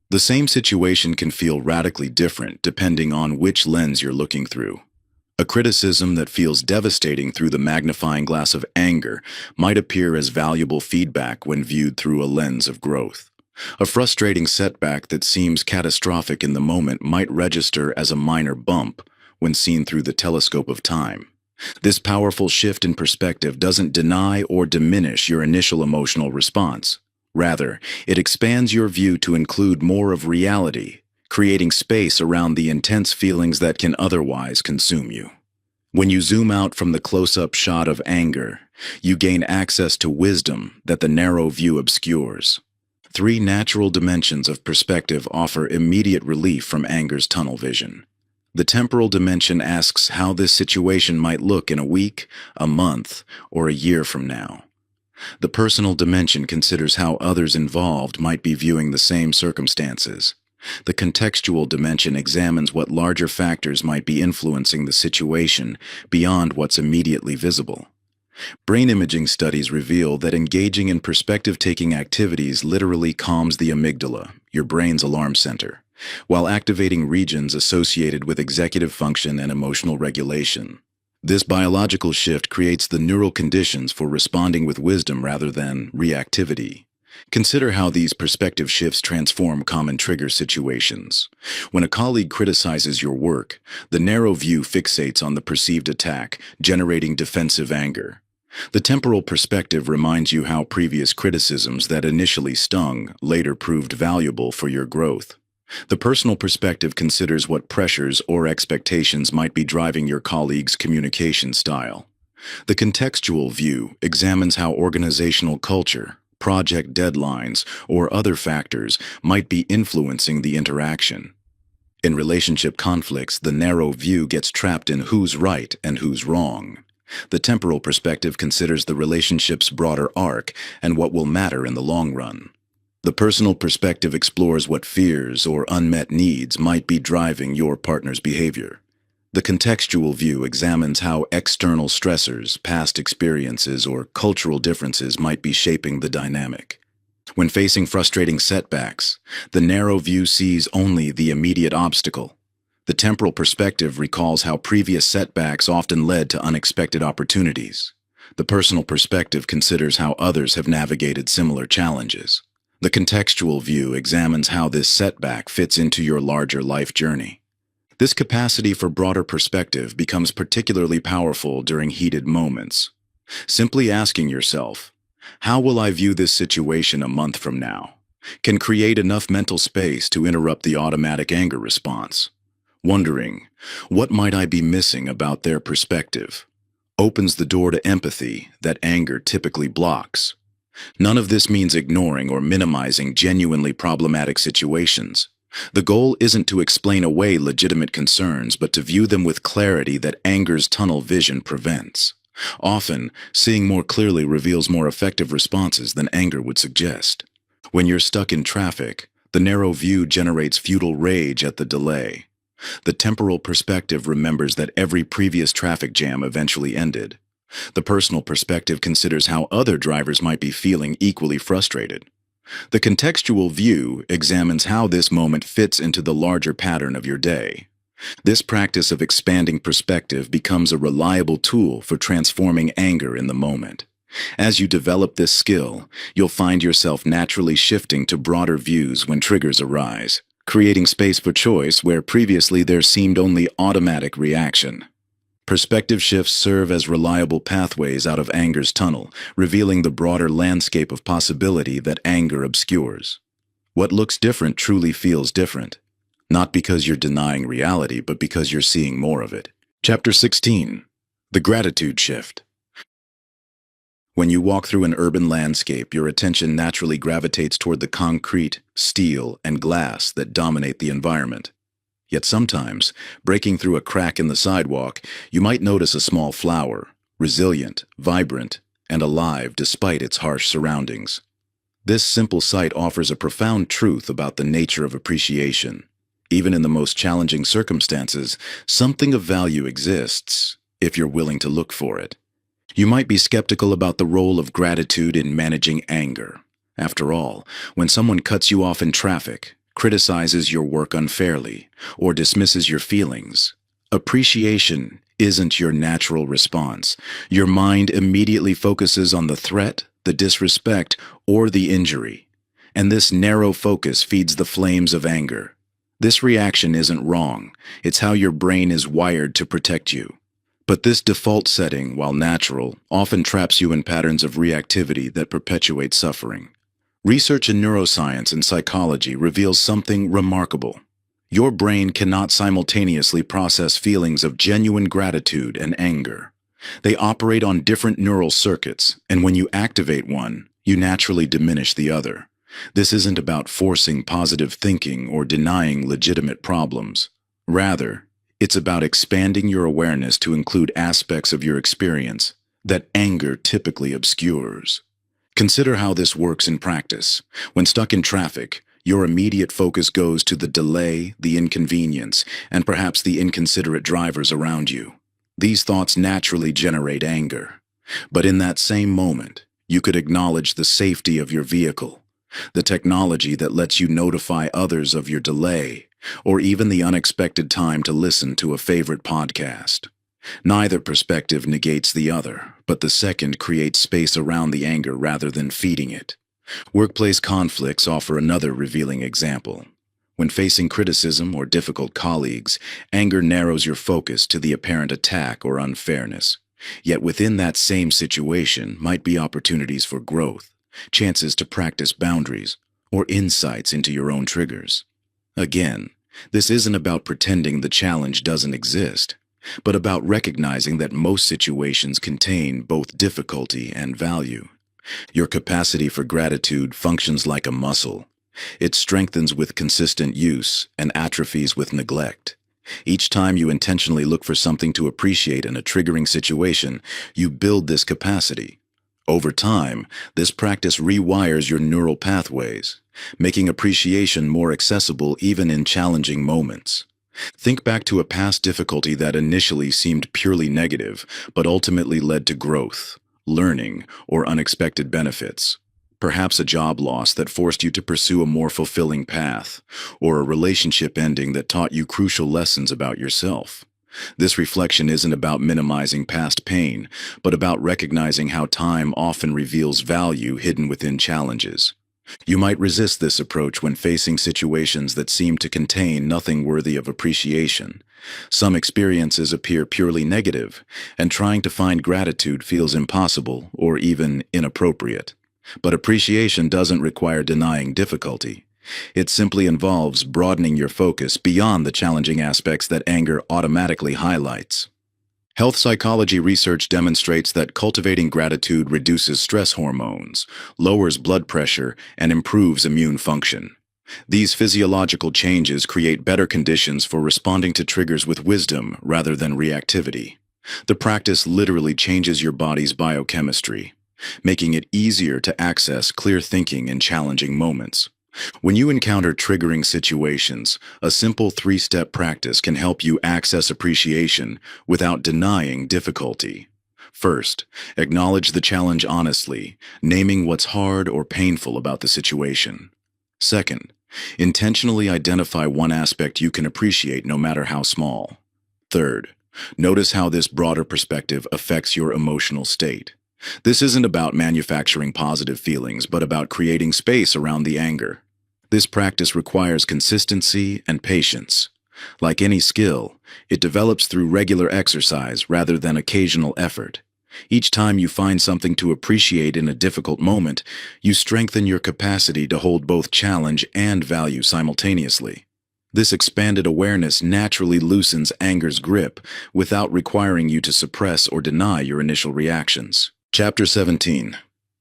The same situation can feel radically different depending on which lens you're looking through. A criticism that feels devastating through the magnifying glass of anger might appear as valuable feedback when viewed through a lens of growth. A frustrating setback that seems catastrophic in the moment might register as a minor bump when seen through the telescope of time. This powerful shift in perspective doesn't deny or diminish your initial emotional response. Rather, it expands your view to include more of reality, creating space around the intense feelings that can otherwise consume you. When you zoom out from the close-up shot of anger, you gain access to wisdom that the narrow view obscures. 3 natural dimensions of perspective offer immediate relief from anger's tunnel vision. The temporal dimension asks how this situation might look in a week, a month, or a year from now. The personal dimension considers how others involved might be viewing the same circumstances. The contextual dimension examines what larger factors might be influencing the situation beyond what's immediately visible. Brain imaging studies reveal that engaging in perspective-taking activities literally calms the amygdala, your brain's alarm center, while activating regions associated with executive function and emotional regulation. This biological shift creates the neural conditions for responding with wisdom rather than reactivity. Consider how these perspective shifts transform common trigger situations. When a colleague criticizes your work, the narrow view fixates on the perceived attack, generating defensive anger. The temporal perspective reminds you how previous criticisms that initially stung later proved valuable for your growth. The personal perspective considers what pressures or expectations might be driving your colleague's communication style. The contextual view examines how organizational culture, project deadlines, or other factors might be influencing the interaction. In relationship conflicts, the narrow view gets trapped in who's right and who's wrong. The temporal perspective considers the relationship's broader arc and what will matter in the long run. The personal perspective explores what fears or unmet needs might be driving your partner's behavior. The contextual view examines how external stressors, past experiences, or cultural differences might be shaping the dynamic. When facing frustrating setbacks, the narrow view sees only the immediate obstacle. The temporal perspective recalls how previous setbacks often led to unexpected opportunities. The personal perspective considers how others have navigated similar challenges. The contextual view examines how this setback fits into your larger life journey. This capacity for broader perspective becomes particularly powerful during heated moments. Simply asking yourself, "How will I view this situation a month from now?" can create enough mental space to interrupt the automatic anger response. Wondering, "What might I be missing about their perspective?" opens the door to empathy that anger typically blocks. None of this means ignoring or minimizing genuinely problematic situations. The goal isn't to explain away legitimate concerns, but to view them with clarity that anger's tunnel vision prevents. Often, seeing more clearly reveals more effective responses than anger would suggest. When you're stuck in traffic, the narrow view generates futile rage at the delay. The temporal perspective remembers that every previous traffic jam eventually ended. The personal perspective considers how other drivers might be feeling equally frustrated. The contextual view examines how this moment fits into the larger pattern of your day. This practice of expanding perspective becomes a reliable tool for transforming anger in the moment. As you develop this skill, you'll find yourself naturally shifting to broader views when triggers arise, creating space for choice where previously there seemed only automatic reaction. Perspective shifts serve as reliable pathways out of anger's tunnel, revealing the broader landscape of possibility that anger obscures. What looks different truly feels different, not because you're denying reality, but because you're seeing more of it. Chapter 16. The Gratitude Shift. When you walk through an urban landscape, your attention naturally gravitates toward the concrete, steel, and glass that dominate the environment. Yet sometimes, breaking through a crack in the sidewalk, you might notice a small flower, resilient, vibrant, and alive despite its harsh surroundings. This simple sight offers a profound truth about the nature of appreciation. Even in the most challenging circumstances, something of value exists, if you're willing to look for it. You might be skeptical about the role of gratitude in managing anger. After all, when someone cuts you off in traffic, criticizes your work unfairly, or dismisses your feelings, appreciation isn't your natural response. Your mind immediately focuses on the threat, the disrespect, or the injury. And this narrow focus feeds the flames of anger. This reaction isn't wrong. It's how your brain is wired to protect you. But this default setting, while natural, often traps you in patterns of reactivity that perpetuate suffering. Research in neuroscience and psychology reveals something remarkable. Your brain cannot simultaneously process feelings of genuine gratitude and anger. They operate on different neural circuits, and when you activate one, you naturally diminish the other. This isn't about forcing positive thinking or denying legitimate problems. Rather, it's about expanding your awareness to include aspects of your experience that anger typically obscures. Consider how this works in practice. When stuck in traffic, your immediate focus goes to the delay, the inconvenience, and perhaps the inconsiderate drivers around you. These thoughts naturally generate anger. But in that same moment, you could acknowledge the safety of your vehicle, the technology that lets you notify others of your delay, or even the unexpected time to listen to a favorite podcast. Neither perspective negates the other, but the second creates space around the anger rather than feeding it. Workplace conflicts offer another revealing example. When facing criticism or difficult colleagues, anger narrows your focus to the apparent attack or unfairness. Yet within that same situation might be opportunities for growth, chances to practice boundaries, or insights into your own triggers. Again, this isn't about pretending the challenge doesn't exist, but about recognizing that most situations contain both difficulty and value. Your capacity for gratitude functions like a muscle. It strengthens with consistent use and atrophies with neglect. Each time you intentionally look for something to appreciate in a triggering situation, you build this capacity. Over time, this practice rewires your neural pathways, making appreciation more accessible even in challenging moments. Think back to a past difficulty that initially seemed purely negative, but ultimately led to growth, learning, or unexpected benefits. Perhaps a job loss that forced you to pursue a more fulfilling path, or a relationship ending that taught you crucial lessons about yourself. This reflection isn't about minimizing past pain, but about recognizing how time often reveals value hidden within challenges. You might resist this approach when facing situations that seem to contain nothing worthy of appreciation. Some experiences appear purely negative, and trying to find gratitude feels impossible or even inappropriate. But appreciation doesn't require denying difficulty. It simply involves broadening your focus beyond the challenging aspects that anger automatically highlights. Health psychology research demonstrates that cultivating gratitude reduces stress hormones, lowers blood pressure, and improves immune function. These physiological changes create better conditions for responding to triggers with wisdom rather than reactivity. The practice literally changes your body's biochemistry, making it easier to access clear thinking in challenging moments. When you encounter triggering situations, a simple 3-step practice can help you access appreciation without denying difficulty. First, acknowledge the challenge honestly, naming what's hard or painful about the situation. Second, intentionally identify one aspect you can appreciate no matter how small. Third, notice how this broader perspective affects your emotional state. This isn't about manufacturing positive feelings, but about creating space around the anger. This practice requires consistency and patience. Like any skill, it develops through regular exercise rather than occasional effort. Each time you find something to appreciate in a difficult moment, you strengthen your capacity to hold both challenge and value simultaneously. This expanded awareness naturally loosens anger's grip without requiring you to suppress or deny your initial reactions. Chapter 17.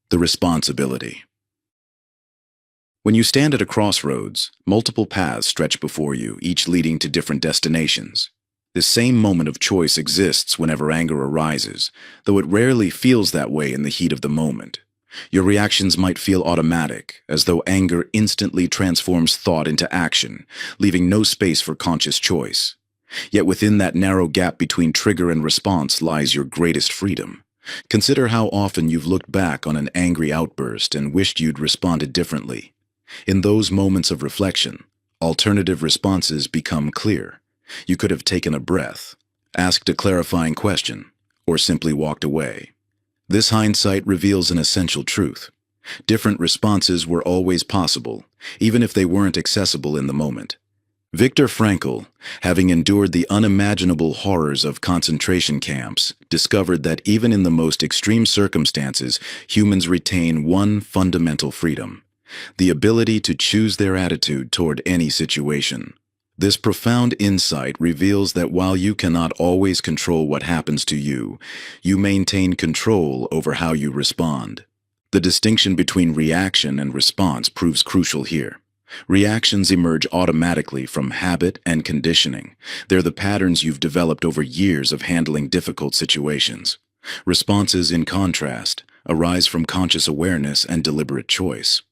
The Responsibility. When you stand at a crossroads, multiple paths stretch before you, each leading to different destinations. This same moment of choice exists whenever anger arises, though it rarely feels that way in the heat of the moment. Your reactions might feel automatic, as though anger instantly transforms thought into action, leaving no space for conscious choice. Yet within that narrow gap between trigger and response lies your greatest freedom. Consider how often you've looked back on an angry outburst and wished you'd responded differently. In those moments of reflection, alternative responses become clear. You could have taken a breath, asked a clarifying question, or simply walked away. This hindsight reveals an essential truth. Different responses were always possible, even if they weren't accessible in the moment. Viktor Frankl, having endured the unimaginable horrors of concentration camps, discovered that even in the most extreme circumstances, humans retain one fundamental freedom: the ability to choose their attitude toward any situation. This profound insight reveals that while you cannot always control what happens to you, you maintain control over how you respond. The distinction between reaction and response proves crucial here. Reactions emerge automatically from habit and conditioning. They're the patterns you've developed over years of handling difficult situations. Responses, in contrast, arise from conscious awareness and deliberate choice.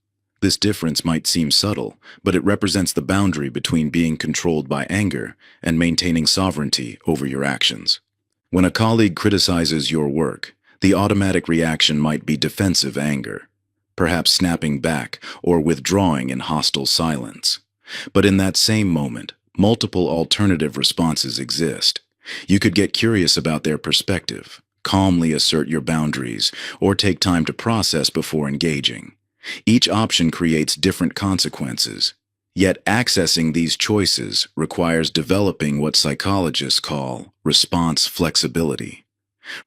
This difference might seem subtle, but it represents the boundary between being controlled by anger and maintaining sovereignty over your actions. When a colleague criticizes your work, the automatic reaction might be defensive anger, perhaps snapping back or withdrawing in hostile silence. But in that same moment, multiple alternative responses exist. You could get curious about their perspective, calmly assert your boundaries, or take time to process before engaging. Each option creates different consequences. Yet accessing these choices requires developing what psychologists call response flexibility.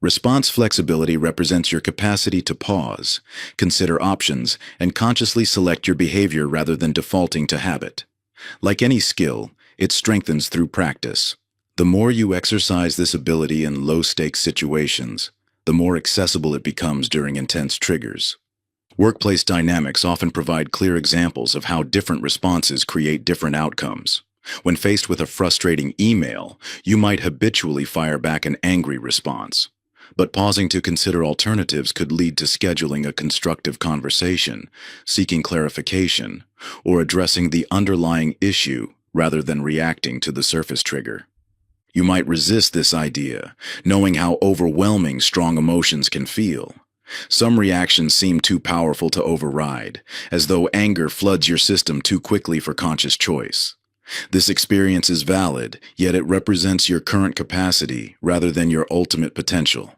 Response flexibility represents your capacity to pause, consider options, and consciously select your behavior rather than defaulting to habit. Like any skill, it strengthens through practice. The more you exercise this ability in low-stakes situations, the more accessible it becomes during intense triggers. Workplace dynamics often provide clear examples of how different responses create different outcomes. When faced with a frustrating email, you might habitually fire back an angry response. But pausing to consider alternatives could lead to scheduling a constructive conversation, seeking clarification, or addressing the underlying issue rather than reacting to the surface trigger. You might resist this idea, knowing how overwhelming strong emotions can feel. Some reactions seem too powerful to override, as though anger floods your system too quickly for conscious choice. This experience is valid, yet it represents your current capacity rather than your ultimate potential.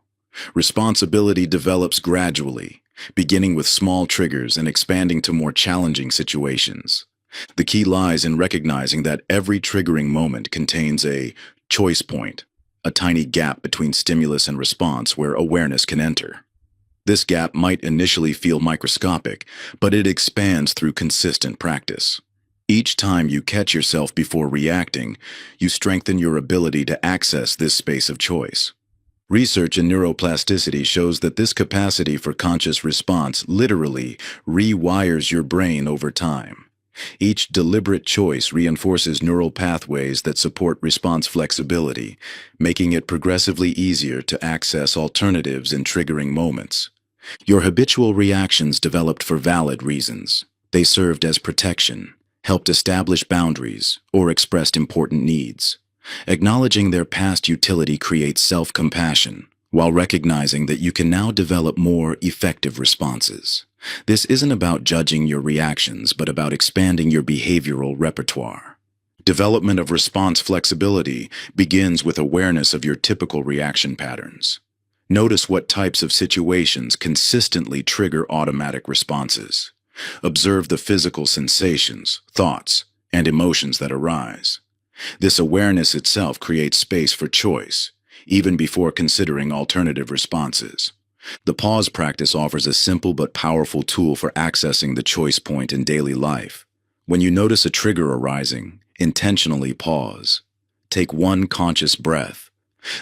Responsibility develops gradually, beginning with small triggers and expanding to more challenging situations. The key lies in recognizing that every triggering moment contains a choice point, a tiny gap between stimulus and response where awareness can enter. This gap might initially feel microscopic, but it expands through consistent practice. Each time you catch yourself before reacting, you strengthen your ability to access this space of choice. Research in neuroplasticity shows that this capacity for conscious response literally rewires your brain over time. Each deliberate choice reinforces neural pathways that support response flexibility, making it progressively easier to access alternatives in triggering moments. Your habitual reactions developed for valid reasons. They served as protection, helped establish boundaries, or expressed important needs. Acknowledging their past utility creates self-compassion, while recognizing that you can now develop more effective responses. This isn't about judging your reactions, but about expanding your behavioral repertoire. Development of response flexibility begins with awareness of your typical reaction patterns. Notice what types of situations consistently trigger automatic responses. Observe the physical sensations, thoughts, and emotions that arise. This awareness itself creates space for choice, even before considering alternative responses. The pause practice offers a simple but powerful tool for accessing the choice point in daily life. When you notice a trigger arising, intentionally pause. Take one conscious breath.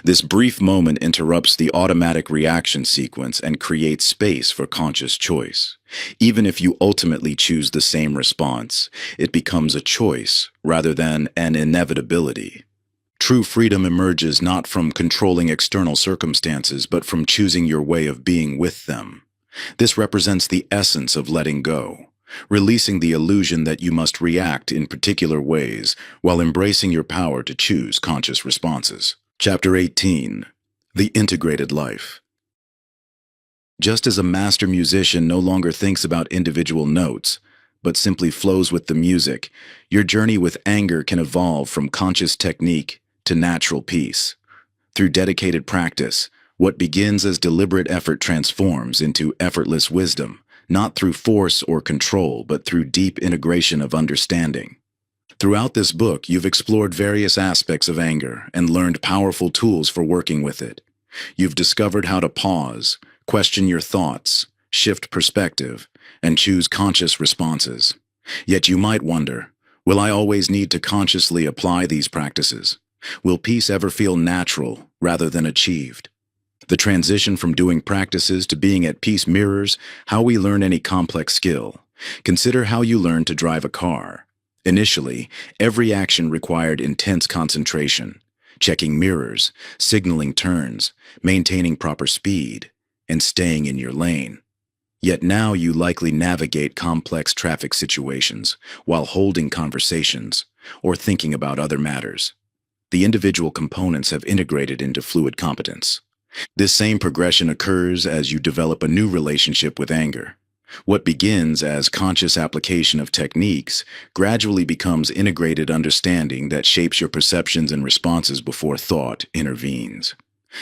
This brief moment interrupts the automatic reaction sequence and creates space for conscious choice. Even if you ultimately choose the same response, it becomes a choice rather than an inevitability. True freedom emerges not from controlling external circumstances, but from choosing your way of being with them. This represents the essence of letting go, releasing the illusion that you must react in particular ways while embracing your power to choose conscious responses. Chapter 18. The Integrated Life. Just as a master musician no longer thinks about individual notes, but simply flows with the music, your journey with anger can evolve from conscious technique to natural peace. Through dedicated practice, what begins as deliberate effort transforms into effortless wisdom, not through force or control, but through deep integration of understanding. Throughout this book, you've explored various aspects of anger and learned powerful tools for working with it. You've discovered how to pause, question your thoughts, shift perspective, and choose conscious responses. Yet you might wonder, will I always need to consciously apply these practices? Will peace ever feel natural rather than achieved? The transition from doing practices to being at peace mirrors how we learn any complex skill. Consider how you learn to drive a car. Initially, every action required intense concentration, checking mirrors, signaling turns, maintaining proper speed, and staying in your lane. Yet now you likely navigate complex traffic situations while holding conversations or thinking about other matters. The individual components have integrated into fluid competence. This same progression occurs as you develop a new relationship with anger. What begins as conscious application of techniques gradually becomes integrated understanding that shapes your perceptions and responses before thought intervenes.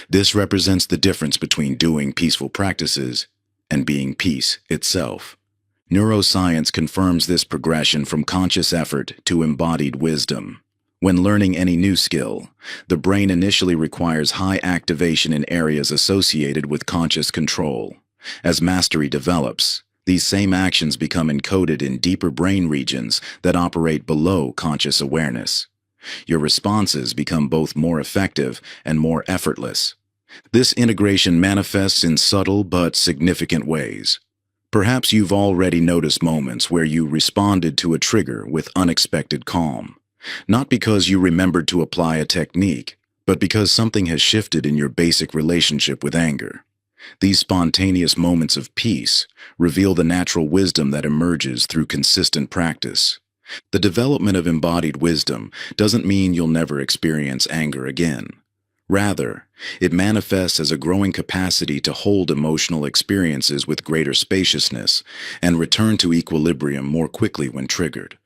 This represents the difference between doing peaceful practices and being peace itself. Neuroscience confirms this progression from conscious effort to embodied wisdom. When learning any new skill, the brain initially requires high activation in areas associated with conscious control. As mastery develops, these same actions become encoded in deeper brain regions that operate below conscious awareness. Your responses become both more effective and more effortless. This integration manifests in subtle but significant ways. Perhaps you've already noticed moments where you responded to a trigger with unexpected calm. Not because you remembered to apply a technique, but because something has shifted in your basic relationship with anger. These spontaneous moments of peace reveal the natural wisdom that emerges through consistent practice. The development of embodied wisdom doesn't mean you'll never experience anger again. Rather, it manifests as a growing capacity to hold emotional experiences with greater spaciousness and return to equilibrium more quickly when triggered.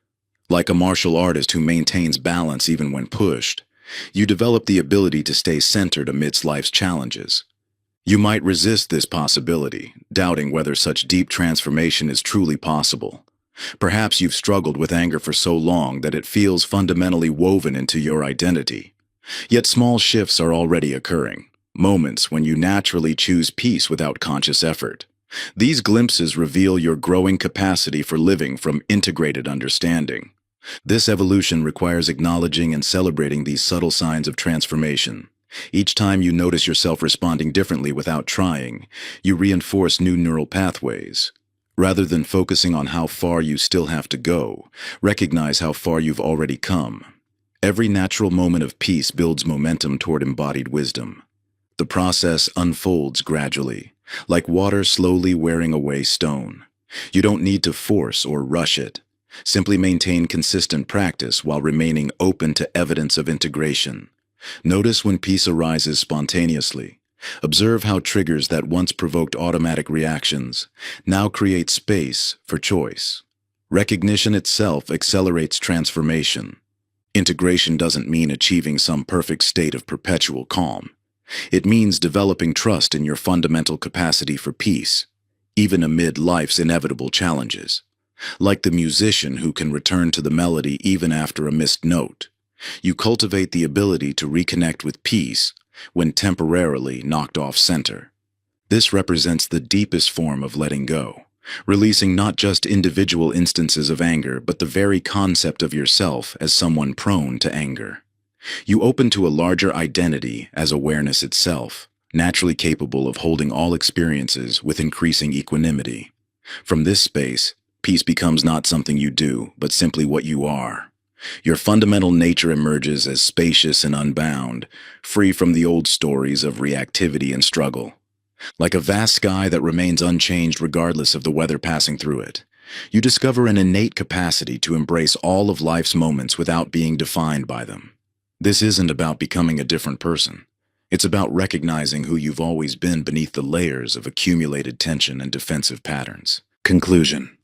Like a martial artist who maintains balance even when pushed, you develop the ability to stay centered amidst life's challenges. You might resist this possibility, doubting whether such deep transformation is truly possible. Perhaps you've struggled with anger for so long that it feels fundamentally woven into your identity. Yet small shifts are already occurring, moments when you naturally choose peace without conscious effort. These glimpses reveal your growing capacity for living from integrated understanding. This evolution requires acknowledging and celebrating these subtle signs of transformation. Each time you notice yourself responding differently without trying, you reinforce new neural pathways. Rather than focusing on how far you still have to go, recognize how far you've already come. Every natural moment of peace builds momentum toward embodied wisdom. The process unfolds gradually, like water slowly wearing away stone. You don't need to force or rush it. Simply maintain consistent practice while remaining open to evidence of integration. Notice when peace arises spontaneously. Observe how triggers that once provoked automatic reactions now create space for choice. Recognition itself accelerates transformation. Integration doesn't mean achieving some perfect state of perpetual calm. It means developing trust in your fundamental capacity for peace, even amid life's inevitable challenges. Like the musician who can return to the melody even after a missed note, you cultivate the ability to reconnect with peace when temporarily knocked off center. This represents the deepest form of letting go, releasing not just individual instances of anger, but the very concept of yourself as someone prone to anger. You open to a larger identity as awareness itself, naturally capable of holding all experiences with increasing equanimity. From this space, peace becomes not something you do, but simply what you are. Your fundamental nature emerges as spacious and unbound, free from the old stories of reactivity and struggle. Like a vast sky that remains unchanged regardless of the weather passing through it, you discover an innate capacity to embrace all of life's moments without being defined by them. This isn't about becoming a different person. It's about recognizing who you've always been beneath the layers of accumulated tension and defensive patterns. Conclusion.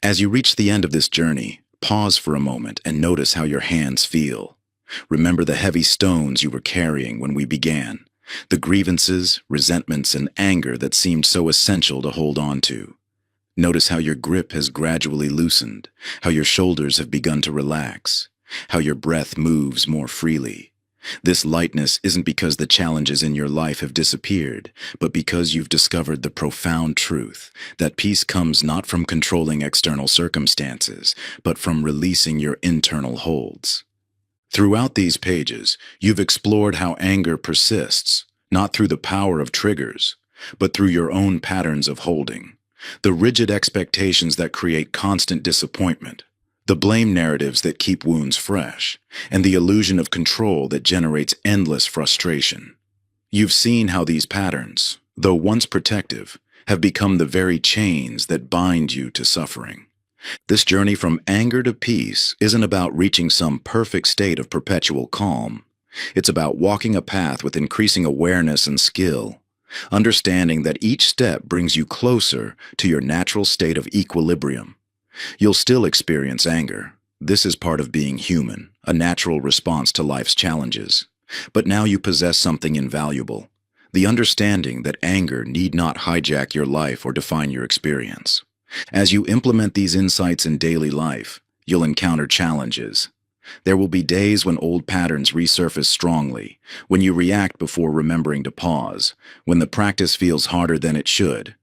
As you reach the end of this journey, pause for a moment and notice how your hands feel. Remember the heavy stones you were carrying when we began, the grievances, resentments, and anger that seemed so essential to hold on to. Notice how your grip has gradually loosened, how your shoulders have begun to relax, how your breath moves more freely. This lightness isn't because the challenges in your life have disappeared, but because you've discovered the profound truth that peace comes not from controlling external circumstances, but from releasing your internal holds. Throughout these pages, you've explored how anger persists, not through the power of triggers, but through your own patterns of holding, the rigid expectations that create constant disappointment, the blame narratives that keep wounds fresh, and the illusion of control that generates endless frustration. You've seen how these patterns, though once protective, have become the very chains that bind you to suffering. This journey from anger to peace isn't about reaching some perfect state of perpetual calm. It's about walking a path with increasing awareness and skill, understanding that each step brings you closer to your natural state of equilibrium. You'll still experience anger. This is part of being human, a natural response to life's challenges. But now you possess something invaluable, the understanding that anger need not hijack your life or define your experience. As you implement these insights in daily life, you'll encounter challenges. There will be days when old patterns resurface strongly, when you react before remembering to pause, when the practice feels harder than it should.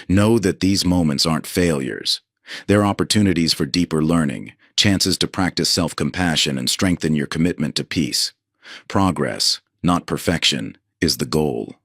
Know that these moments aren't failures. They're opportunities for deeper learning, chances to practice self-compassion and strengthen your commitment to peace. Progress, not perfection, is the goal.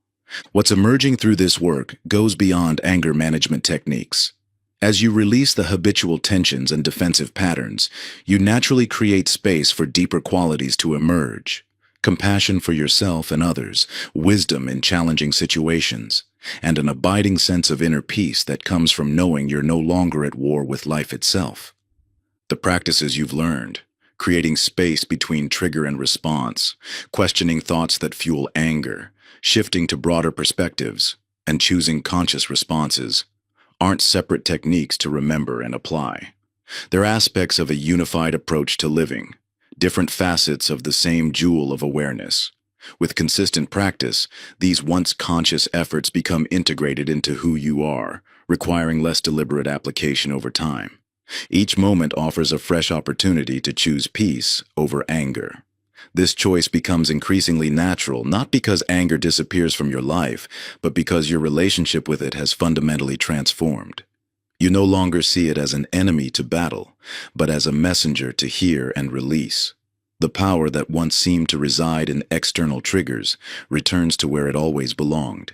What's emerging through this work goes beyond anger management techniques. As you release the habitual tensions and defensive patterns, you naturally create space for deeper qualities to emerge. Compassion for yourself and others, wisdom in challenging situations, and an abiding sense of inner peace that comes from knowing you're no longer at war with life itself. The practices you've learned, creating space between trigger and response, questioning thoughts that fuel anger, shifting to broader perspectives, and choosing conscious responses, aren't separate techniques to remember and apply. They're aspects of a unified approach to living, different facets of the same jewel of awareness. With consistent practice, these once conscious efforts become integrated into who you are, requiring less deliberate application over time. Each moment offers a fresh opportunity to choose peace over anger. This choice becomes increasingly natural, not because anger disappears from your life, but because your relationship with it has fundamentally transformed. You no longer see it as an enemy to battle, but as a messenger to hear and release. The power that once seemed to reside in external triggers returns to where it always belonged,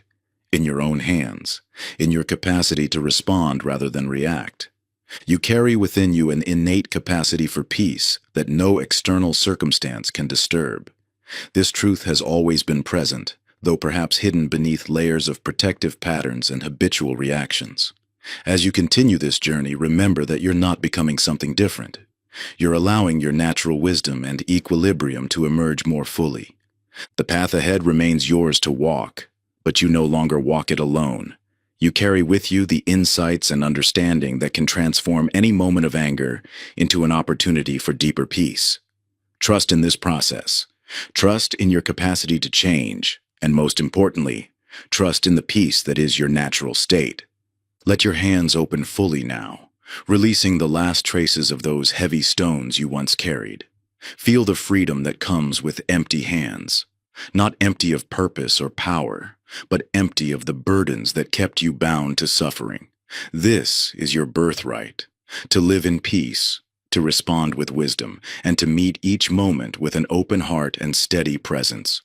in your own hands, in your capacity to respond rather than react. You carry within you an innate capacity for peace that no external circumstance can disturb. This truth has always been present, though perhaps hidden beneath layers of protective patterns and habitual reactions. As you continue this journey, remember that you're not becoming something different. You're allowing your natural wisdom and equilibrium to emerge more fully. The path ahead remains yours to walk, but you no longer walk it alone. You carry with you the insights and understanding that can transform any moment of anger into an opportunity for deeper peace. Trust in this process. Trust in your capacity to change, and most importantly, trust in the peace that is your natural state. Let your hands open fully now, releasing the last traces of those heavy stones you once carried. Feel the freedom that comes with empty hands, not empty of purpose or power, but empty of the burdens that kept you bound to suffering. This is your birthright, to live in peace, to respond with wisdom, and to meet each moment with an open heart and steady presence.